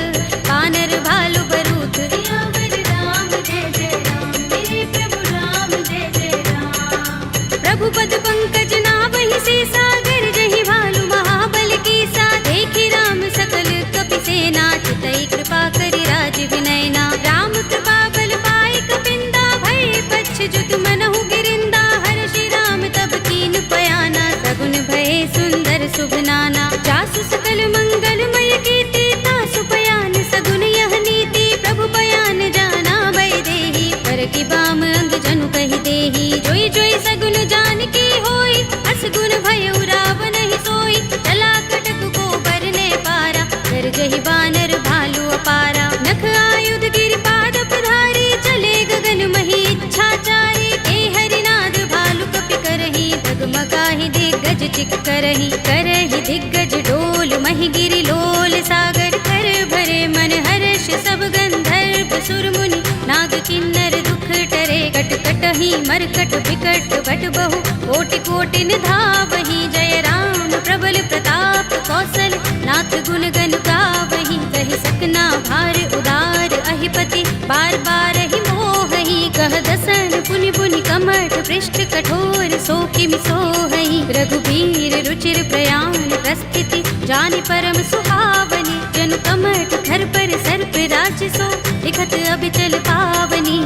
बानर भालु बरूथ। सियावर राम जय जय राम, मेरे प्रभु राम जय जय राम। प्रभु पद पंकज नावहि सीसा, गरजहि भालु महाबल कीसा। देखि राम सकल कपि सेना, चितई कृपा करि राज विनयना। राम कृपा बल पाई कपिंदा, भय पच्छ जुत मनहु गिरिंदा। हर्षि राम तब कीन पयाना, सगुन भय सुंदर शुभ नाना। जासु सकल मंगलमय कीर्ति, तासु पयान सगुन यह नीति। प्रभु पयान जाना भय देहि, पर की बाम अंग जनु कहि देहि। जोई जोई सगुन जानकी होई, अस गुण भयउ रावण ही सोई। चला कटक को बरने पारा, गरजहि बानर भालु अपारा। नख आयुध गिरिपाद पधारी, चले गगन मही इच्छाचारी। के हरिनाद भालु कपि करही, डगमगाहि दिग्गज चिक करही। करही दिग्गज डोल महि गिरि लोल सागर। कर भरे मन हर्ष सब गंधर्व सुर मुनि, नाग किन्नर दुख टरे। कट कटहि मरकट विकट बट बहु, कोटि कोटि निधावहि। जय राम प्रबल प्रताप कौशल, नाथ गुण गण गावहि। कहि सकना भार उदार अहिपति, बार बार ही मोहहि। कह दसन पुनि पुनि कमठ, पृष्ठ कठोर सो किमि सोहहि। रघुबीर रुचिर प्रयाण प्रस्थिति, जानि परम सुहावनी। जनु कमठ धर पर सर्प राजसो, लिखत अबिचल पावनी।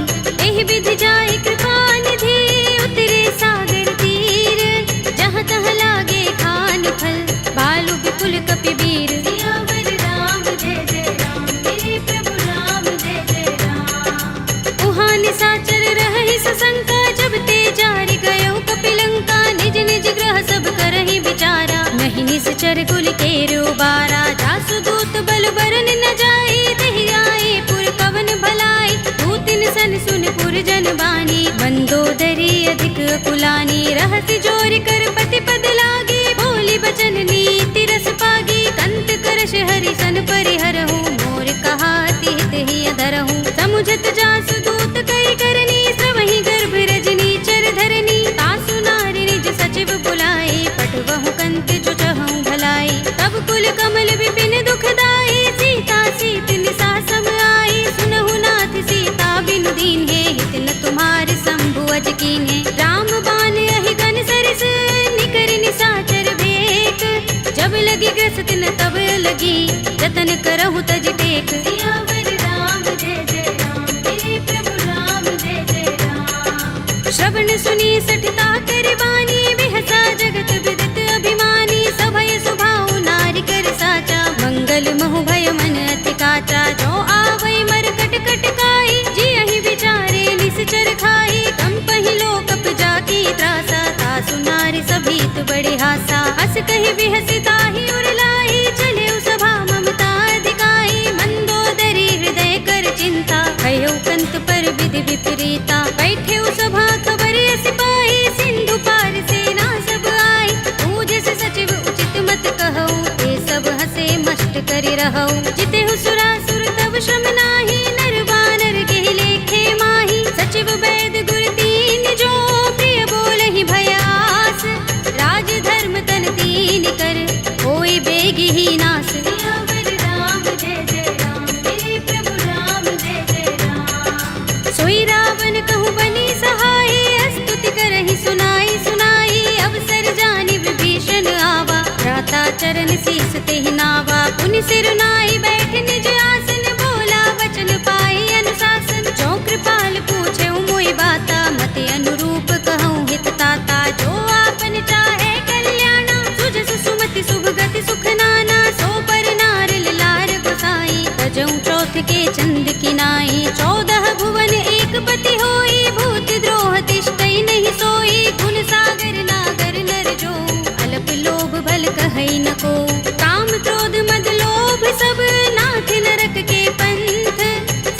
एहि विधि जाय कृपा निधि, उतरे सागर तीर। जहाँ तहाँ लागे खान फल, भालु विपुल कपि वीर। सियावर राम जय जय राम, मेरे प्रभु राम जय जय राम। उहाँ निशाचर रहहि सशंका, जब ते जारि गयो कपिलंका। निज निज ग्रह सब करहि विचारा, नहीं निश्चर कुल केरु बारा। जासु दूत बल बरन न जाई, तेहि आए पुर कवन भलाई। दूतिन सन सुनपुर जन बानी, मंदोदरी अधिक कुलानी, रहसि जोर कर पति पद लागी, बोली बचन नीति रस पागी, कंत करश हरि सन परिहरहु, मोर कहा हित ही अधरहु, समुझत जासु दूत कई करनी, सवहि गर्भ रजनी चर धरनी, तासु नारी निज सचिव बुलाए, पटवहु कंत जो चहु भलाई, तब कुल कमल विपिन दुखदाई, सीता सीत निसा सम आई, सुनहु नाथ सीता बिनु दीन्हे, हित न तुम्हार शंभु अज कीन्हे, राम बाण अहि गन सरिस, निकर निसाचर भेक, जब लगी ग्रस्त न तब लगी, जतन करहु तज टेक, सियावर राम जय जय राम, मेरे प्रभु राम जय जय राम। श्रवण सुनी सठता कर बानी, बिहसा जगत विदित अभिमानी, सभय सुभाउ नारी कर साचा, मंगल महु भय मन अति काचा, जो आवै मरकट कट काई, जियहि विचारे निश्चर खाई, कंपहि लोकप जाकी त्रासा, तासु नारी सभीत बड़े हासा, हस कहि बिहसि ताहि उरलाई, चले सभा ममता अधिकाई, मंदोदरी हृदय कर चिंता, भयो कंत पर विधि विपरीता, बैठे सभा खबर अस पाई, सिंधु पार सेना सब आई, पूज से सचिव उचित मत कहऊ, ते सब हसे मष्ट करि रहऊ, जितेहु सुरासुर तब श्रम नाही, नर बानर के लेखे माही, सचिव वैद गुर तीन जो, प्रिय बोलहि भयास, राज धर्म तन तीन कर, होई बेगी ही नास, सियावर राम जय जय राम, मेरे प्रभु राम जय जय राम। सोई रावण कहूँ बनी सहाय, स्तुति करहि सुनाई सुनाई, अवसर जानि विभीषण आवा, भ्राता चरण शीस तेहि नावा, पुनि सिर नाई बैठ निज आसन, बोला वचन पाई अनुशासन, जो कृपाल पूछे मोहि बाता, मति अनुरूप कहूँ हित ताता, जो आपन चाहे कल्याणा, सुजस सुमति शुभ गति सुख नाना, सो पर नार लार गोसाई, तजऊ चौथ के चंद किनाई, 14 भुवन एक पति होई, भूत द्रोह तिष्ठई नहीं सोई, गुण सागर नागर नर जो, अल्प लोभ भल कहई न को, काम क्रोध मद लोभ सब, नाथ नरक के पंथ,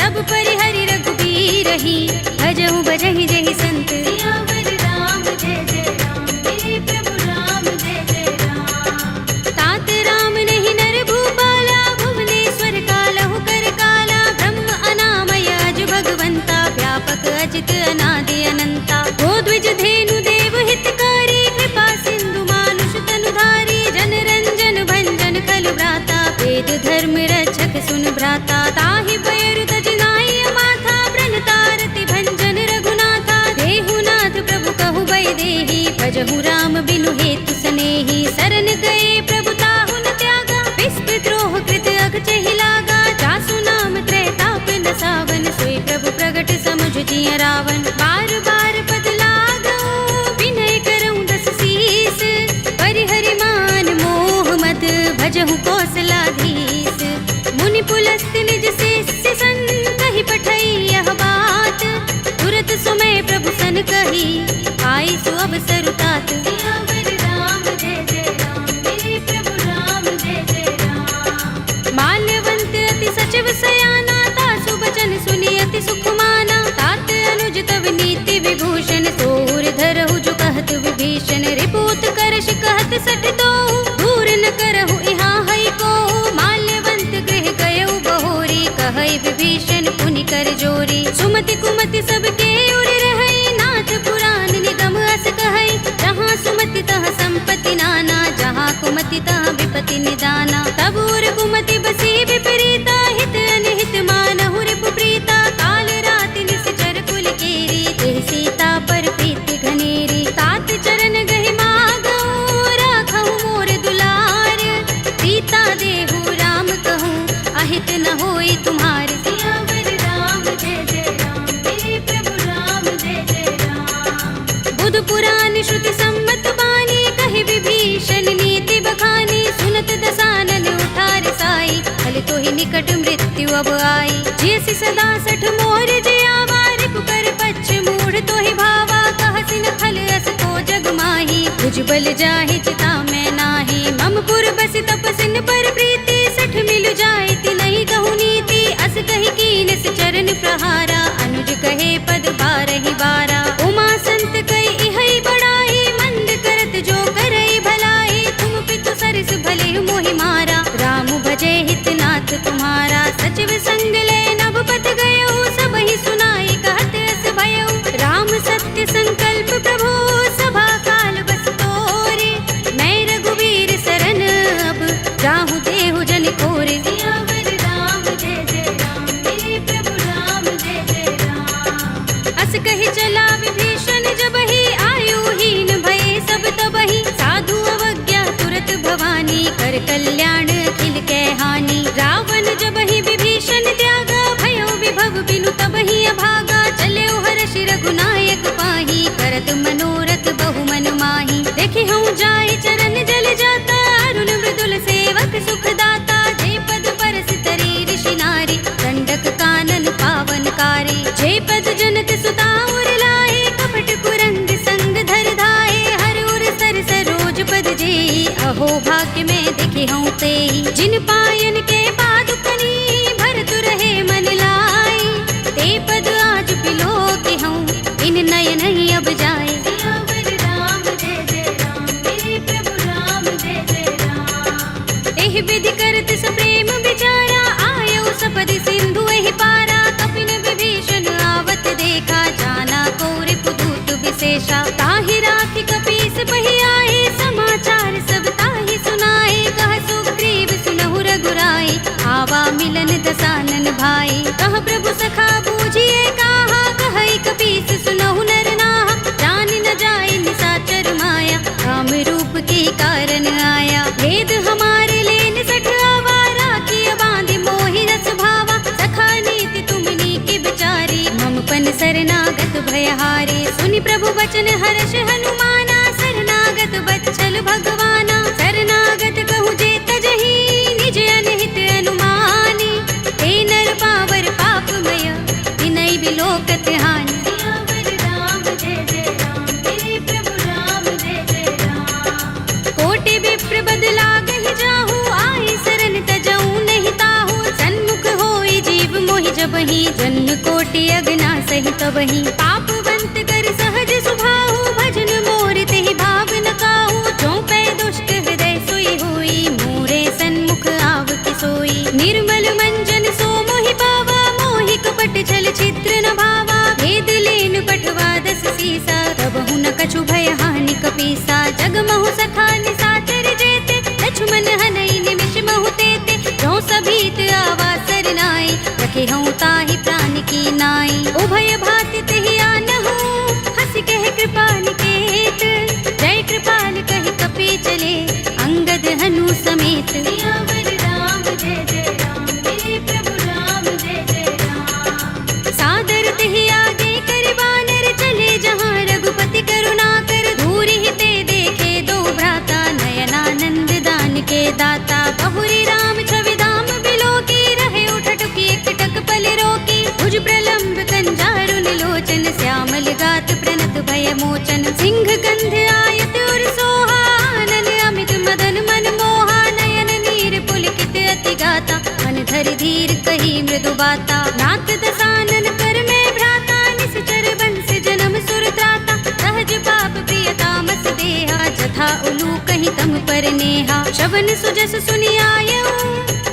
सब परिहरि रघुबीर ही, भजहु भजहि जहि संत, सियावर राम जय जय राम, मेरे प्रभु राम जय जय राम। तात राम नहीं नर भूपाला, भुवनेश्वर कालहु कर काला, ब्रह्म अनामय अज भगवंता, व्यापक अजित अनादि अनंता, गोद्विज धेनु देव हितकारी, कृपा सिंधु मानुष तनुधारी, जन रंजन भंजन खल भ्राता, वेद धर्म रक्षक सुन भ्राता, ताहि पैरु तज नाई माथा, ब्रन तारति भंजन रघुनाथा, देहु नाथ प्रभु कहु बै देहि, भजहु राम बिनु हेतु सनेहि, शरण गए प्रभु ताहु न त्यागा, विस्पि द्रोह कृत अघचहि लागा, जासु नाम त्रैताप न सावन, सोई प्रभु प्रगट समुझ जिय रावण, बार बार पद लागऊ, विनय करऊँ दस शीस, परिहरि मान मोह मद, भजहु कौशलाधीश, मुनि पुलस्त निज शिष्य संग, कहि पठई यह बात, तुरत सुमय प्रभु सन कही, आई सु अवसर तात, सियावर राम जय जय राम, मेरे प्रभु राम जय जय राम। माल्यवंत अति सचिव सयाना, तासु बचन सुनि अति सुख माना, तात अनुज तव नीति विभूषण, सोर धरहु जो कहत विभीषण, रिपुत करश कहत सठ दोहु, दूर न करहु इहाँ हई को, माल्यवंत गृह गयउ बहोरी, कहई विभीषण पुनि कर जोरी, सुमति कुमति सबके उर रहई, नाथ पुराण निगम अस कहई, जहाँ सुमति तहाँ संपत्ति नाना, जहाँ कुमति तहाँ विपत्ति निदाना, तब उर कुमति बसी विपरीता, हित अनहित मानहु रिपु प्रीता, काल राति निश्चर कुल केरी, देह सीता पर प्रीति घनेरी, तात चरण गहि मागऊ, राखहु मोर दुलार, सीता देहु राम कहूँ, अहित न होई तुम्हार, सियावर राम जय जय राम, मेरे प्रभु राम जय जय राम। बुध पुराण श्रुति सम्मत बानी, कहि विभीषण नीति बखानी, सुनत दसानन उठार साई, फल तो ही निकट मृत्यु अब आई, जैसी सदा सठ मोर जियावा, रिपु कर पच्छ मूढ़ तो ही भावा, कहसिन खल अस तो जग माही, तुझ बल जाहि चिता मैं नाही, मम पुर बस तपसिन पर प्रीति, सठ मिल जाए ति नहीं कहु नीति, अस कहि कीन चरण प्रहारा, अनुज कहि कही बारा। उमा संत कई इहई बड़ाई, मंद करत जो करई भलाई। तुम पितु सरस भले मोहि मारा, राम भजे हितनाथ तुम्हारा। सचिव संग ले नभपत गयो, सब ही सुनाई कहत अस भयो। राम सत्य संकल्प प्रभु, सभा काल बस तोरे। मैं रघुवीर सरन अब, जाहु देहु जन कोरे। सियावर राम जय जय राम, मेरे प्रभु राम जय जय राम। अस कहि चला विभीषण जबहि, आयुहीन भये सब तबहि। साधु अवज्ञा तुरत भवानी, कर कल्याण अखिल कै हानि। रावण जबहि विभीषण त्यागा, भयो विभव बिनु तबहि अभागा। चले हर्षि रघुनायक पाहि, करत मनोरथ बहु मन माहि। देखि हूँ जाय चरण जल जाता, अरुण मृदुल सेवक सुख दाता। जे पद परस तरी ऋषि नारी, दंडक कानन पावनकारी। जे पद जनत सुता उर लाए, कपट कुरंग संग धर धाए। हर उर सर सरोज पद जेई, अहो भाग्य में देखे हूँ तेई। जिन पायन के पादुकनी, भरत रहे मन लाई। ते पद आज बिलो के हूँ, इन नयन ही अब जाए। सियावर राम जय जय राम, मेरे प्रभु राम जय जय राम। एहि विधि करत सप्रेम विचारा, आयो सपदि सिंधु एहि पारा। कपिन विभीषण आवत देखा, जाना कौरि पुदूत विशेषा। ताहि राखि कपीस बहि आए, समाचार सब ताहि सुनाए। कह सुग्रीव सुनहु रघुराई, आवा मिलन दसानन भाई। कह प्रभु सखा बूझिए काहा, कहई कपीस सुनहु नर नाहा। जान न जाए निसाचर माया, काम रूप के कारण आया। भेद हमारे लेन सठ आवारा, किया बांधि मोहि रस भावा। सखा नीति तुमनी के बिचारी, मम पन शरणागत भयहारी। सुनि प्रभु वचन हर्ष हनुमाना, शरणागत बच्चल भगवाना। शरणागत कहूँ जे तजहि, निज अनहित अनुमानी। हे नर पावर पापमय, विनय बिलोकत हानि। सियावर राम जय जय राम, मेरे प्रभु राम जय जय राम। कोटि विप्र बदला गहि जाहू, आए शरण तजऊ नहीं ताहू। सन्मुख होई जीव मोहि जबहि, जन्म कोटि अगना सहि तबहि। पापवंत कर सहज सुभाहु, भजन मोर तेहि भाव न काहू। जो पै दुष्ट हृदय सोई होई, मोरे सन्मुख आव कि सोई। निर्मल मंजन सो मोहि पावा, मोहि कपट छल चित्र न भावा। भेद लेन पठवा दस सीसा, तबहु न कछु भय हानि कपीसा। जग महु सखा निसाचर जेते, लक्ष्मण हनई निमिष महु तेते। जो सभीत आवा सरनाई, रखे हूँ ताहि प्राण की नाई। उभय भाति तेहि आनहु, हंस कह कृपा निकेत। जय कृपाल कहि कपी चले, अंगद हनु समेत। सियावर राम जय जय राम, मेरे प्रभु राम जय जय राम। सादर तेहि आगे कर बानर, चले जहाँ रघुपति करुणा कर। दूर ही ते देखे दो भ्राता, नयनानंद दान के दाता। बहुरी राम छवि धाम बिलोकी, रहे उठटुकी एकटक पल रोकी। भुज प्रलंब कंजारु निलोचन, श्यामल गात प्रणत भय मोचन। सिंह गंध आयत उर सोहा, आनन अमित मदन मन मोहा। नयन नीर पुलकित अति गाता, मन धरि धीर कही मृदु बाता। नाथ दसानन कर में भ्राता, निश्चर बंस जन्म सुर त्राता। सहज पाप प्रिय तामस देहा, जथा उलू कहीं तम पर नेहा। श्रवण सुजस सुनि आयऊ,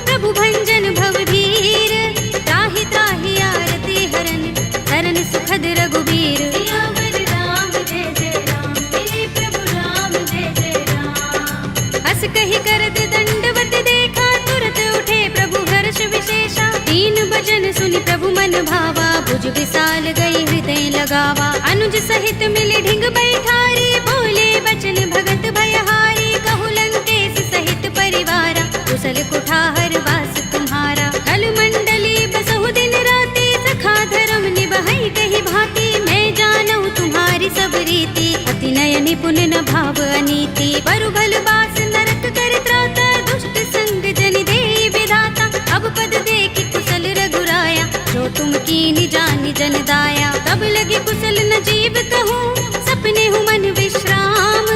प्रभु भंजन भव भीर। त्राहि त्राहि आरती हरन, शरण सुखद रघुबीर। सियावर राम जय जय राम, मेरे प्रभु राम जय जय राम। हस कहि करत दंडवत देखा, तुरत उठे प्रभु हर्ष विशेषा। दीन भजन सुनि प्रभु मन भावा, भुज विशाल गई हृदय लगावा। अनुज सहित मिले ढिंग बैठारी, बोले बचन भगत भयहारी। कहु लंकेश सहित परिवारा, कुशल कुठार वास तुम्हारा। कल मंडली बसहु दिन राति, सखा धर्म निबहै कही भांति। मैं जानऊ तुम्हारी सब रीति, अति नय निपुण न भाव अनीति। बरु भल बास नरक कर त्राता, दुष्ट संग जन देई विधाता। अब पद देखि कुशल रघुराया, जो तुम कीनि जानि जन दाया। तब लगे कुशल न जीव कहूँ, सपने हूँ मन विश्राम।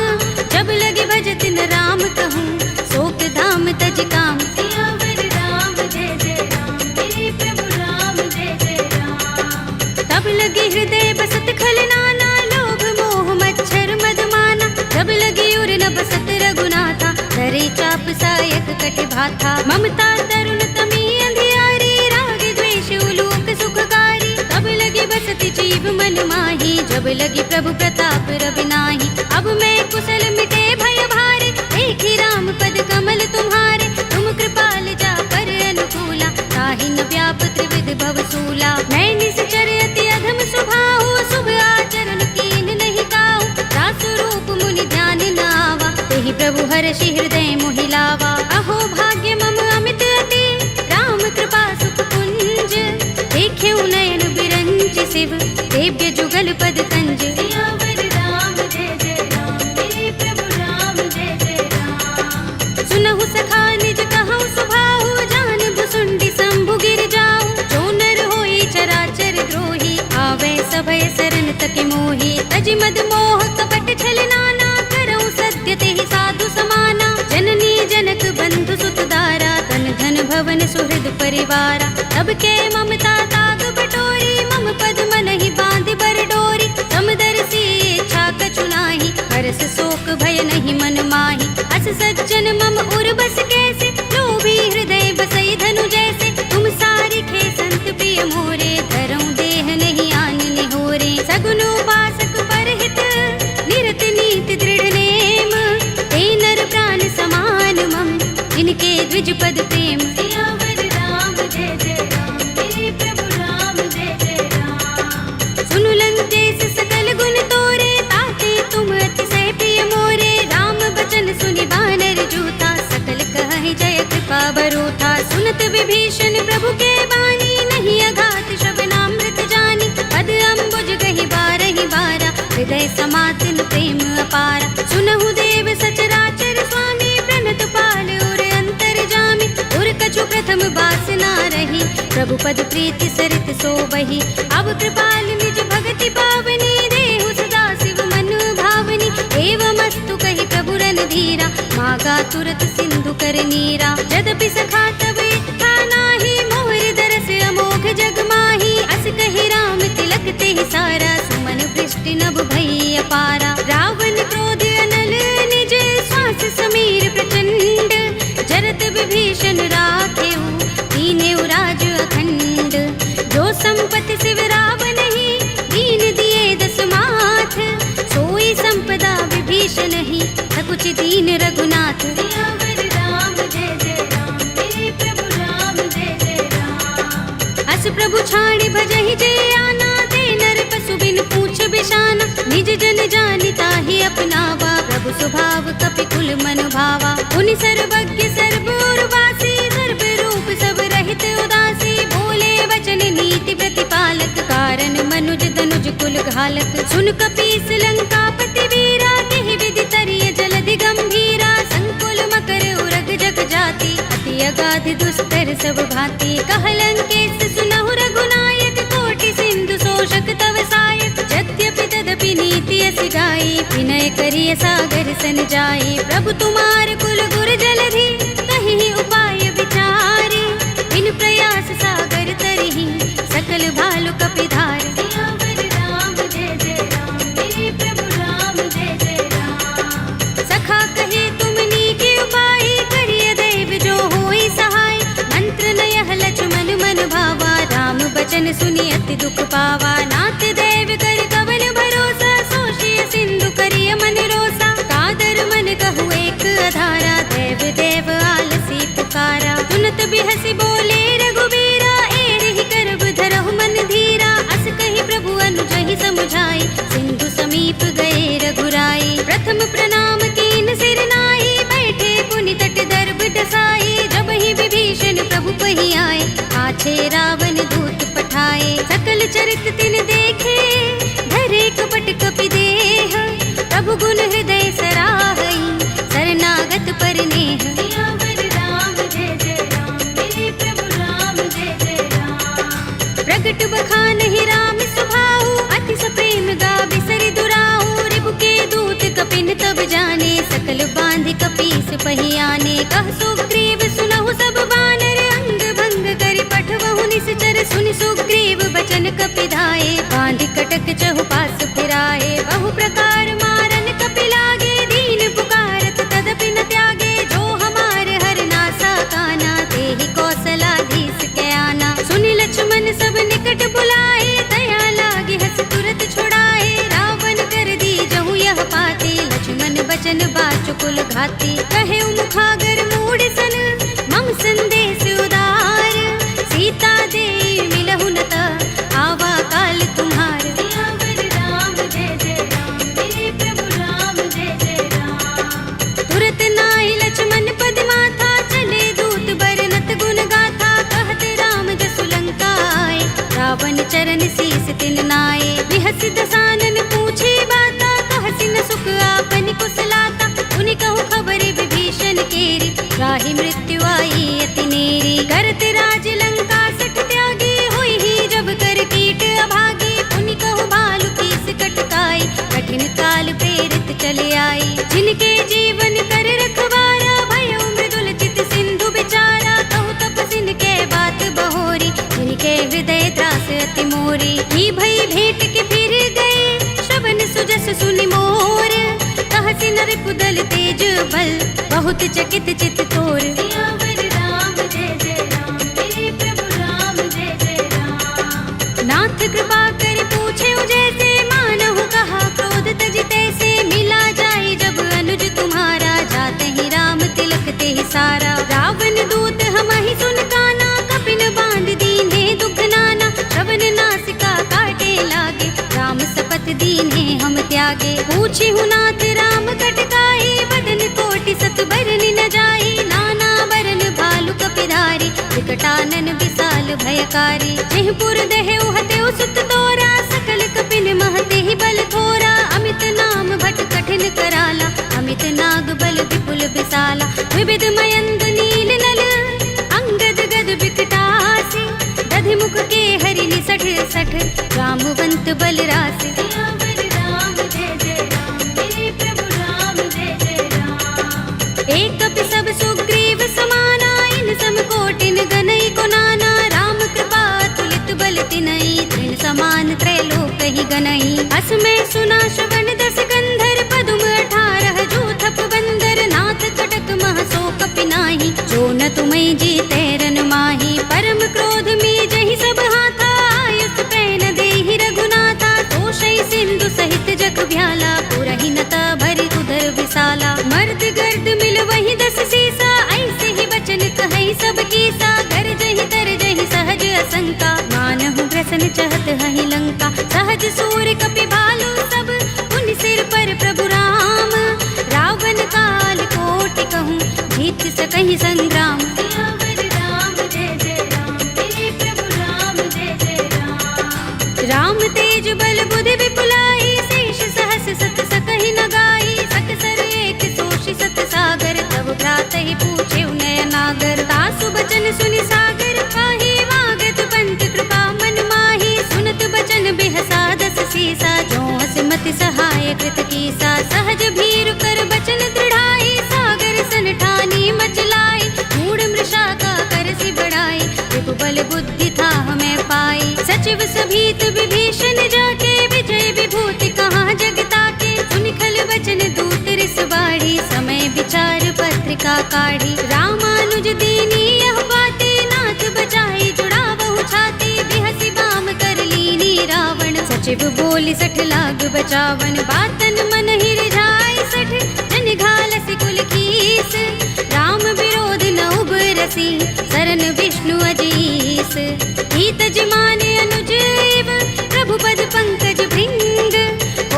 जब लगे भजत न राम कहूँ, शोक धाम तज काम। सियावर राम जय जय राम, मेरे प्रभु राम जय जय राम। तब लगी हृदय बसत खल नाना, लोभ मोह मच्छर मधुमाना। जब लगी उर न बसत रघुनाथा, धरे चाप सायक कट भाथा। ममता तरुण तमी अंधियारी, राग द्वेष उलूक सुखकारी। तब लगी बसत जीव मन माही, जब लगी प्रभु प्रताप रवि नाही। अब मैं कुशल मिटे भय भारे, देखी राम पद कमल तुम्हारे। तुम कृपाल जा पर अनुकूला, ताहि न व्याप त्रिविध भवसूला। मैं निश्चर अति अधम स्वभाव, शुभ आचरण कीन नहीं काहू। दासु रूप मुनि ध्यान न आवा, तेहि प्रभु हर्षि हृदय मोहि लावा। अहो भाग्य मम अमित अति, राम कृपा सुख कुंज। देख्यउ नयन बिरंच शिव, देव्य जुगल पद कंज। सियावर राम जय जय राम, मेरे प्रभु राम जय जय राम। सुनहु सखा निज कहु सुभाहु, जान भुसुंडी शंभु गिर जाऊ। जो नर होई चराचर द्रोही, आवे सभय शरण तके मोही। तज मद मोह कपट छल नाना, करऊं सत्य तेहि साधु समाना। जननी जनक बंधु सुत दारा, तन धन भवन सुहृद परिवारा। तब के ममता ताग बटोरी, मम पद मन ही बांध बर डोरी। समदर्शी इच्छा कछु नाही, हरस शोक भय नहीं मन माही। अस सज्जन मम उर बस कैसे, लोभी हृदय बसई धनु जैसे। तुम सारिखे संत प्रिय मोरे, धरऊं देह नहीं आन निहोरे। सगुन उपासक परहित, निरत नीति दृढ़ नेम। ते नर प्राण समान मम, जिनके द्विज पद प्रेम। सियावर राम जय जय राम, मेरे प्रभु राम जय जय राम। सुनु लंकेश सकल गुण तोरे, ताते तुम अतिशय प्रिय मोरे। राम बचन सुनि बानर जूथा, सकल कहहि जय कृपा बरूथा। सुनत विभीषण प्रभु के बानी, नहीं अघात श्रवणामृत जानी। पद अम्बुज गहि बारहि बारा, हृदय समातिन प्रेम अपारा। सुनहु देव सचराचर स्वामी, प्रणत पाल उर अंतर जामी। उर कछु प्रथम बासना रही, प्रभु पद प्रीति सरित सोबही। अब कृपाल निज भगति पावनी, देहु सदा शिव मन भावनी। एवमस्तु कहि प्रभु रणधीरा, मागा तुरत सिंधु कर नीरा। यद्यपि सखा तब इच्छा नाही, मोर दरस अमोघ जग माही। अस कहि राम तिलक तेहि सारा, सुमन वृष्टि नभ भई अपारा। रावण क्रोध अनल निज, श्वास समीर प्रचंड। जरत विभीषण राखेउ, दीनेउ राज अखंड। जो संपत्ति शिव रावण ही, दीन दिए दस माथ। सोई संपदा विभीषण ही, सकुच दीन रघुनाथ। सियावर राम जय जय राम, मेरे प्रभु राम जय जय राम। अस प्रभु छाड़ी भजहि जे आना, ते नर पशु बिन पूछ बिशाना। निज जन जानि ताहि अपनावा, प्रभु स्वभाव कपि कुल मन भावा। मुनि सर्वज्ञ सर्व उर्वासी, सर्व रूप सब रहित उदासी। बोले वचन नीति प्रतिपालक, कारण मनुज तनुज कुल घालक। सुन कपीस लंकापति वीरा, केहि विधि तरिय जलधि गंभीरा। संकुल मकर उरग जग जाति, अति अगाध दुस्तर सब भांति। कह लंकेश सुनहु रघुनायक, कोटि सिंधु शोषक तव सायक। यद्यपि तदपि नीति अस गाई, विनय करिय सागर सन जाई। प्रभु तुम्हार कुल गुर जलधि, कहि उपाय विचारी। बिन प्रयास सागर तरहि, सकल भालु कपिधार। सियावर राम जय जय राम, मेरे प्रभु राम जय जय राम। सखा कहे तुम नीके उपाय, करिय दैव जो होई सहाय। मंत्र नयह लक्ष्मण मन भावा, राम बचन सुनि अति दुख पावा। नाथ दैव कर कवन भरोसा, सोषिय सिंधु करिय मन रोसा। कादर मन कहु एक अधारा, देव देव आलसी पुकारा। सुनत बिहसि बोले रघुबीरा, एहि करब धरहु मन धीरा। अस कहि प्रभु अनुजहि समुझाई, सिंधु समीप गए रघुराई। प्रथम प्रणाम कीन सिर नाई, बैठे पुनि तट दर्भ डसाई। जब ही विभीषण प्रभु पहि आए, पाछे रावण दूत पठाए। सकल चरित तिन देखे, धरे कपट कपि देह। प्रभु गुण हृदय सराहई, शरणागत पर नेह। सियावर राम जय जय राम, मेरे प्रभु राम जय जय राम। प्रगट बखानहि राम सुभाऊ, अति सप्रेम गाबि सरि दुराऊ। रिपु के दूत कपिन तब जाने, सकल बांधि कपीस पहि आने। कह सुग्रीव सुनहु सब बानर, अंग भंग करि पठवहु निश्चर। सुनि सुग्रीव बचन कपि धाये, घाती। कहे मुखागर मूड सन मम संदेश उदार, सीता दे मिलहु न त आवा काल तुम्हार। सियावर राम जय जय राम, मेरे प्रभु राम जय जय राम। तुरत नाई लक्ष्मण पद माथा, चले दूत बरनत गुण गाथा। कहत राम जसु लंका आए, रावण चरण शीस तिन नाये। विहस दसानन पूछे बाता, कहसी न सुख आपन कुशलाता। उनि कहु खबर विभीषण केरी, राहि मृत्यु आई अति नेरी। करत राज लंका सठ त्यागी, हुई ही जब कर कीट अभागी। उनि कहु भालु कीस कटकाई, कठिन काल प्रेरित चले आई। जिनके जीवन कर रखवारा, भयो मृदुल चित सिंधु विचारा। कहु तपसिन के बात बहोरी, जिनके हृदय त्रास अति मोरी। ही भई भेंट के फिर गए, श्रवण सुजस सुनि मोर। कहसी नर कुदल तेज बल, बहुत चकित चित तोर। सियावर राम जय जय राम, मेरे प्रभु राम जय जय राम। नाथ कृपा कर पूछे जैसे, मानहु कहा क्रोध तज तैसे। मिला जाए जब अनुज तुम्हारा, जाते ही राम तिलक ते ही सारा। रावण दूत हम ही सुन काना, कपिन बांध दीन्हे दुख नाना। श्रवण नासिका काटे लागे, राम सपत दीन्हे हम त्यागे। पूछी हूँ नाथ राम कटकाई, बदन कोटि सत बरन न जाई। नाना बरन भालु कपिधारी, विकटानन विशाल भयकारी। जेहपुर दहे उहते सुत तोरा, सकल कपिन महते ही बल थोरा। अमित नाम भट कठिन कराला, अमित नाग बल विपुल विशाला। विविध मयंद नील नल, अंगद गद विकटासी। दधि मुख के हरि निसठ सठ, रामवंत बल रासि। सियावर राम जय जय राम, मेरे प्रभु राम जय जय राम। एक कपि सब सुग्रीव समाना, इन सम कोटिन गनई को नाना। राम कृपा तुलित बल तिनई, तृण समान त्रैलोक ही गनई। अस में सुना श्रवण दस गंधर, पदुम 18 जूथप बंदर। नाथ कटक मह सो कपि नाही, जो न तुम्हें जीते रन माही। परम क्रोध में जहि सब हाथा, आयुष पैन देहि रघुनाथा। तोषै सिंधु सहित जग भ्याला, पुरहि नता भरि उदर विशाला। मर्द गर्द मिल वही 10 सीसा, ऐसे ही वचन कहै सब कीसा। गरजहि तरजहि सहज असंका, मानहु ग्रसन चहत हहि लंका। सहज सूर कपि भालु सब, उन सिर पर प्रभु राम। रावण काल कोटि कहूँ, जीत सकहि संग्राम। सियावर राम जय जय राम, मेरे प्रभु राम जय जय राम। राम तेज बल बुद्धि विपुलाई, शेष सहस सत सकहि न गाई। सकसर एक सोषि सत सागर, तब भ्रातहि पूछे नय नागर। तासु बचन सुनि सागर पाहि, वागत पंत कृपा मन माही। सुनत बचन बिहसा 10 सीसा, जो हस मति सहाय कृत कीसा। सहज भीरु कर बचन दृढ़ाई, सागर सन ठानी मचलाई। मूढ़ मृषा का करसि बढ़ाई, रिपु बल बुद्धि था हमें पाई। सचिव सभीत विभीषण जाके, विजय विभूति कहाँ जगता के। सुनि खल बचन दूत रिस बाढ़ी, समय विचार पत्रिका काढ़ी। रामानुज दीनी यह बातें, नाथ बचाई जुड़ावहु छाती। बिहसि बाम कर लीनी रावण, सचिव बोली 60 लाग बचावन। बातन मन ही रिझाई 60, जन घालसि कुल कीस। राम विरोध न उबरसी, सरन विष्णु अजीस। हित जमाने अनुज एव, प्रभु पद पंकज भृंग।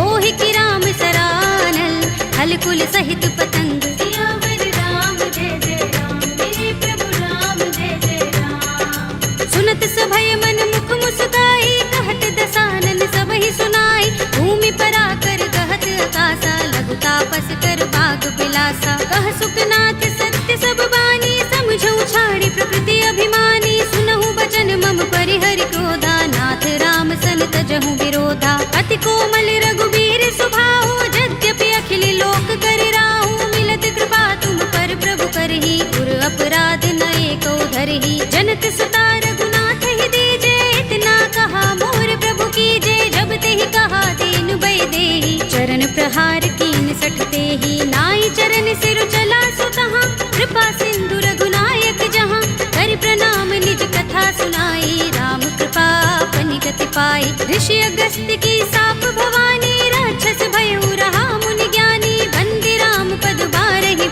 ओहि की राम सरानल, हल कुल सहित पतंग। सियावर राम जय जय राम, मेरे प्रभु राम जय जय राम। सुनत सभय मन मुख मुस्काई, कहत दसानन सब ही सुनाई। भूमि परा कर कहत आकाशा, लघु तापस कर बाग बिलासा। कह सुखनाथ सत्य सब बानी, समझौ छाड़ी प्रकृति अभिमानी। सुनहु बचन मम परिहरि क्रोधा, नाथ राम सन तजहु विरोधा। अति कोमल रघुबीर सुभाहु, यद्यपि अखिल लोक कर राहु। मिलत कृपा तुम पर प्रभु करही, गुर अपराध न एको धरही। जनक सुता रघुनाथ ही दीजे, इतना कहा मोर प्रभु कीजे। जब ते ही कहा दीन भय देहि, चरण प्रहार कीन 60 तेहि। नाई चरण सिर चला सुतहाँ, कृपा सिंधु रघुनायक जहाँ। कर प्रणाम निज कथा सुनाई, राम कृपा अपनी गति पाई। ऋषि अगस्त्य की साप भवानी, राक्षस भयउ रहा मुनि ज्ञानी। बंदी राम पद बारहि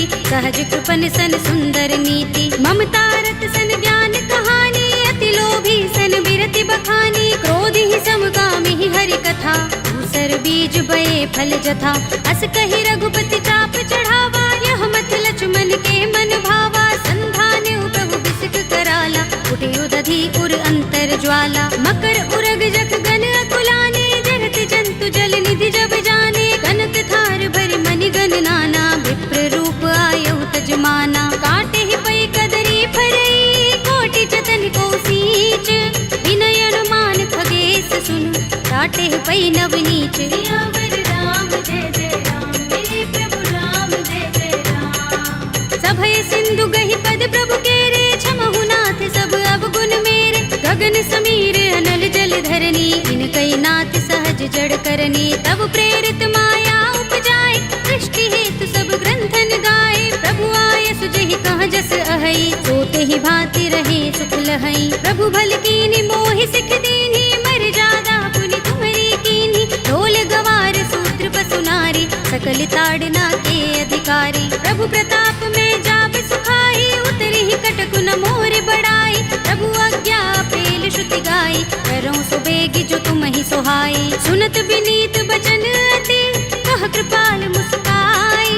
प्रीति, सहज कृपन सन सुंदर नीति, ममता रत सन ज्ञान कहानी, अति लोभी सन बिरति बखानी, क्रोध ही समकामी ही हरि कथा, दूसर बीज बये फल जथा, अस कहि रघुपति चाप चढ़ावा, यह मत लक्ष्मण के मन भावा, संधान प्रभु बिसिक कराला, उठे उदधि उर अंतर ज्वाला, मकर उरग जख गन अकुलाने, जरत जंतु जल निधि जब जाने, कनक थार भरि मनि गण नाना, विप्र रूप आयौ तजमाना, काटे ही पै कदरी फरई, कोटि जतन को सींच, विनय अनुमान खगेश सुन, काटे ही पै नवनीच, सियावर राम जय जय राम, मेरे प्रभु राम जय जय राम, सभय सिंधु गहि पद प्रभु केरे, छमहु नाथ सब अवगुण मेरे, गगन समीर अनल जल धरनी, इनकई नाथ सहज जड़ करनी, तब प्रेरित माया उपजाए, सृष्टि हेतु सब ग्रंथन गाए, प्रभु आय सुजहि कहाँ जस अहै, सोते ही भांति रहे सुख लहै, प्रभु भल कीनी मोहि सिख दीनी, मर जादा पुनि तुम्हरी कीनी, ढोल गवार सूत्र पसु नारी, सकल ताड़ना के अधिकारी, प्रभु प्रताप में जाब सुखाई, उतरी ही कटकु न मोर बड़ाई, प्रभु आज्ञा पेल श्रुति गाई, करो सो बेगी जो तुम ही सोहाई, सुनत विनीत बचन अति, कह कृपाल मुस्काई,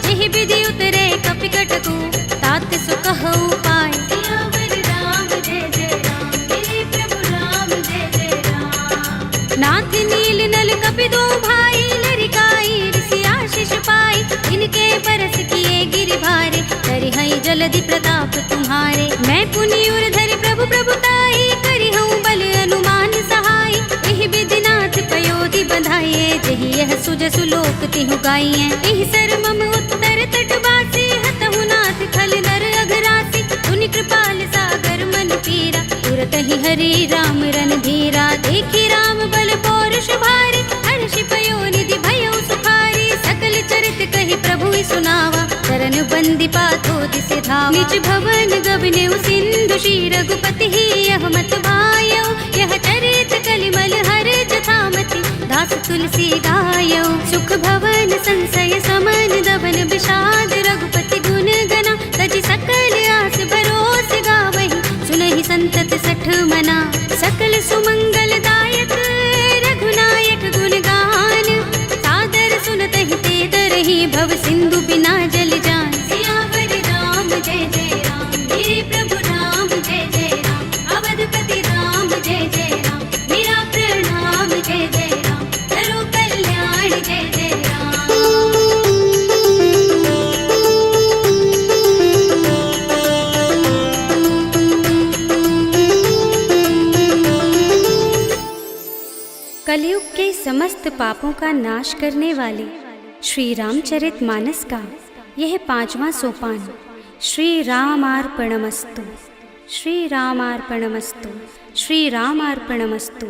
जेहि विधि उतरे कपि कटकु, तात सो कहु पाय, सियावर राम जय जय राम, मेरे प्रभु राम जय जय राम, नाथ नील नल कपि दो भाई, लरिकाई ऋषि आशीष पाई, इनके बरस किए गिरि भारे, करिहई जलधि प्रताप तुम्हारे, मैं पुनि उर धरि प्रभु प्रभुताई, करिहऊँ बल अनुमान सहाय, एहि विधिनाथ पयोधि बधाइए, जेहि यह सुजसु लोक तिहु गाइए, एहि सर मम उत्तर तट बासी, हतहु नाथ खल नर अघरासी, सुनि कृपाल सागर मन पीरा, तुरत ही हरि राम रन धीरा, देखी राम बल पौरुष भारी, हर्षि पयो निधि भयो सुखारी, सकल चरित कहि प्रभु सुनावा, चरण बंदी पाथो दिसि धावा, निज भवन गबनेउ सिंधु श्री रघुपति ही यह मत भायौ, यह चरित कलिमल हर जथामति, दास तुलसी गायौ, सुख भवन संशय समन दबन विषाद, रघुपति गुण गना, तजि सकल आस भरोस गावहि, सुनहि संतत सठ मना, सकल सुमंगल दायक रघुनायक गुण गान, सादर सुनतहि ते दरहि भव सिंधु बिना जल जान, सियावर राम जय जय राम, मेरे प्रभु राम जय जय राम, अवधपति राम जय जय राम, मेरा प्रणाम जय जय राम, करो कल्याण जय जय राम। कलयुग के समस्त पापों का नाश करने वाले श्री रामचरित मानस का यह 5वां सोपान, श्री रामार्पणमस्तु, श्री रामार्पणमस्तु, श्री रामार्पणमस्तु।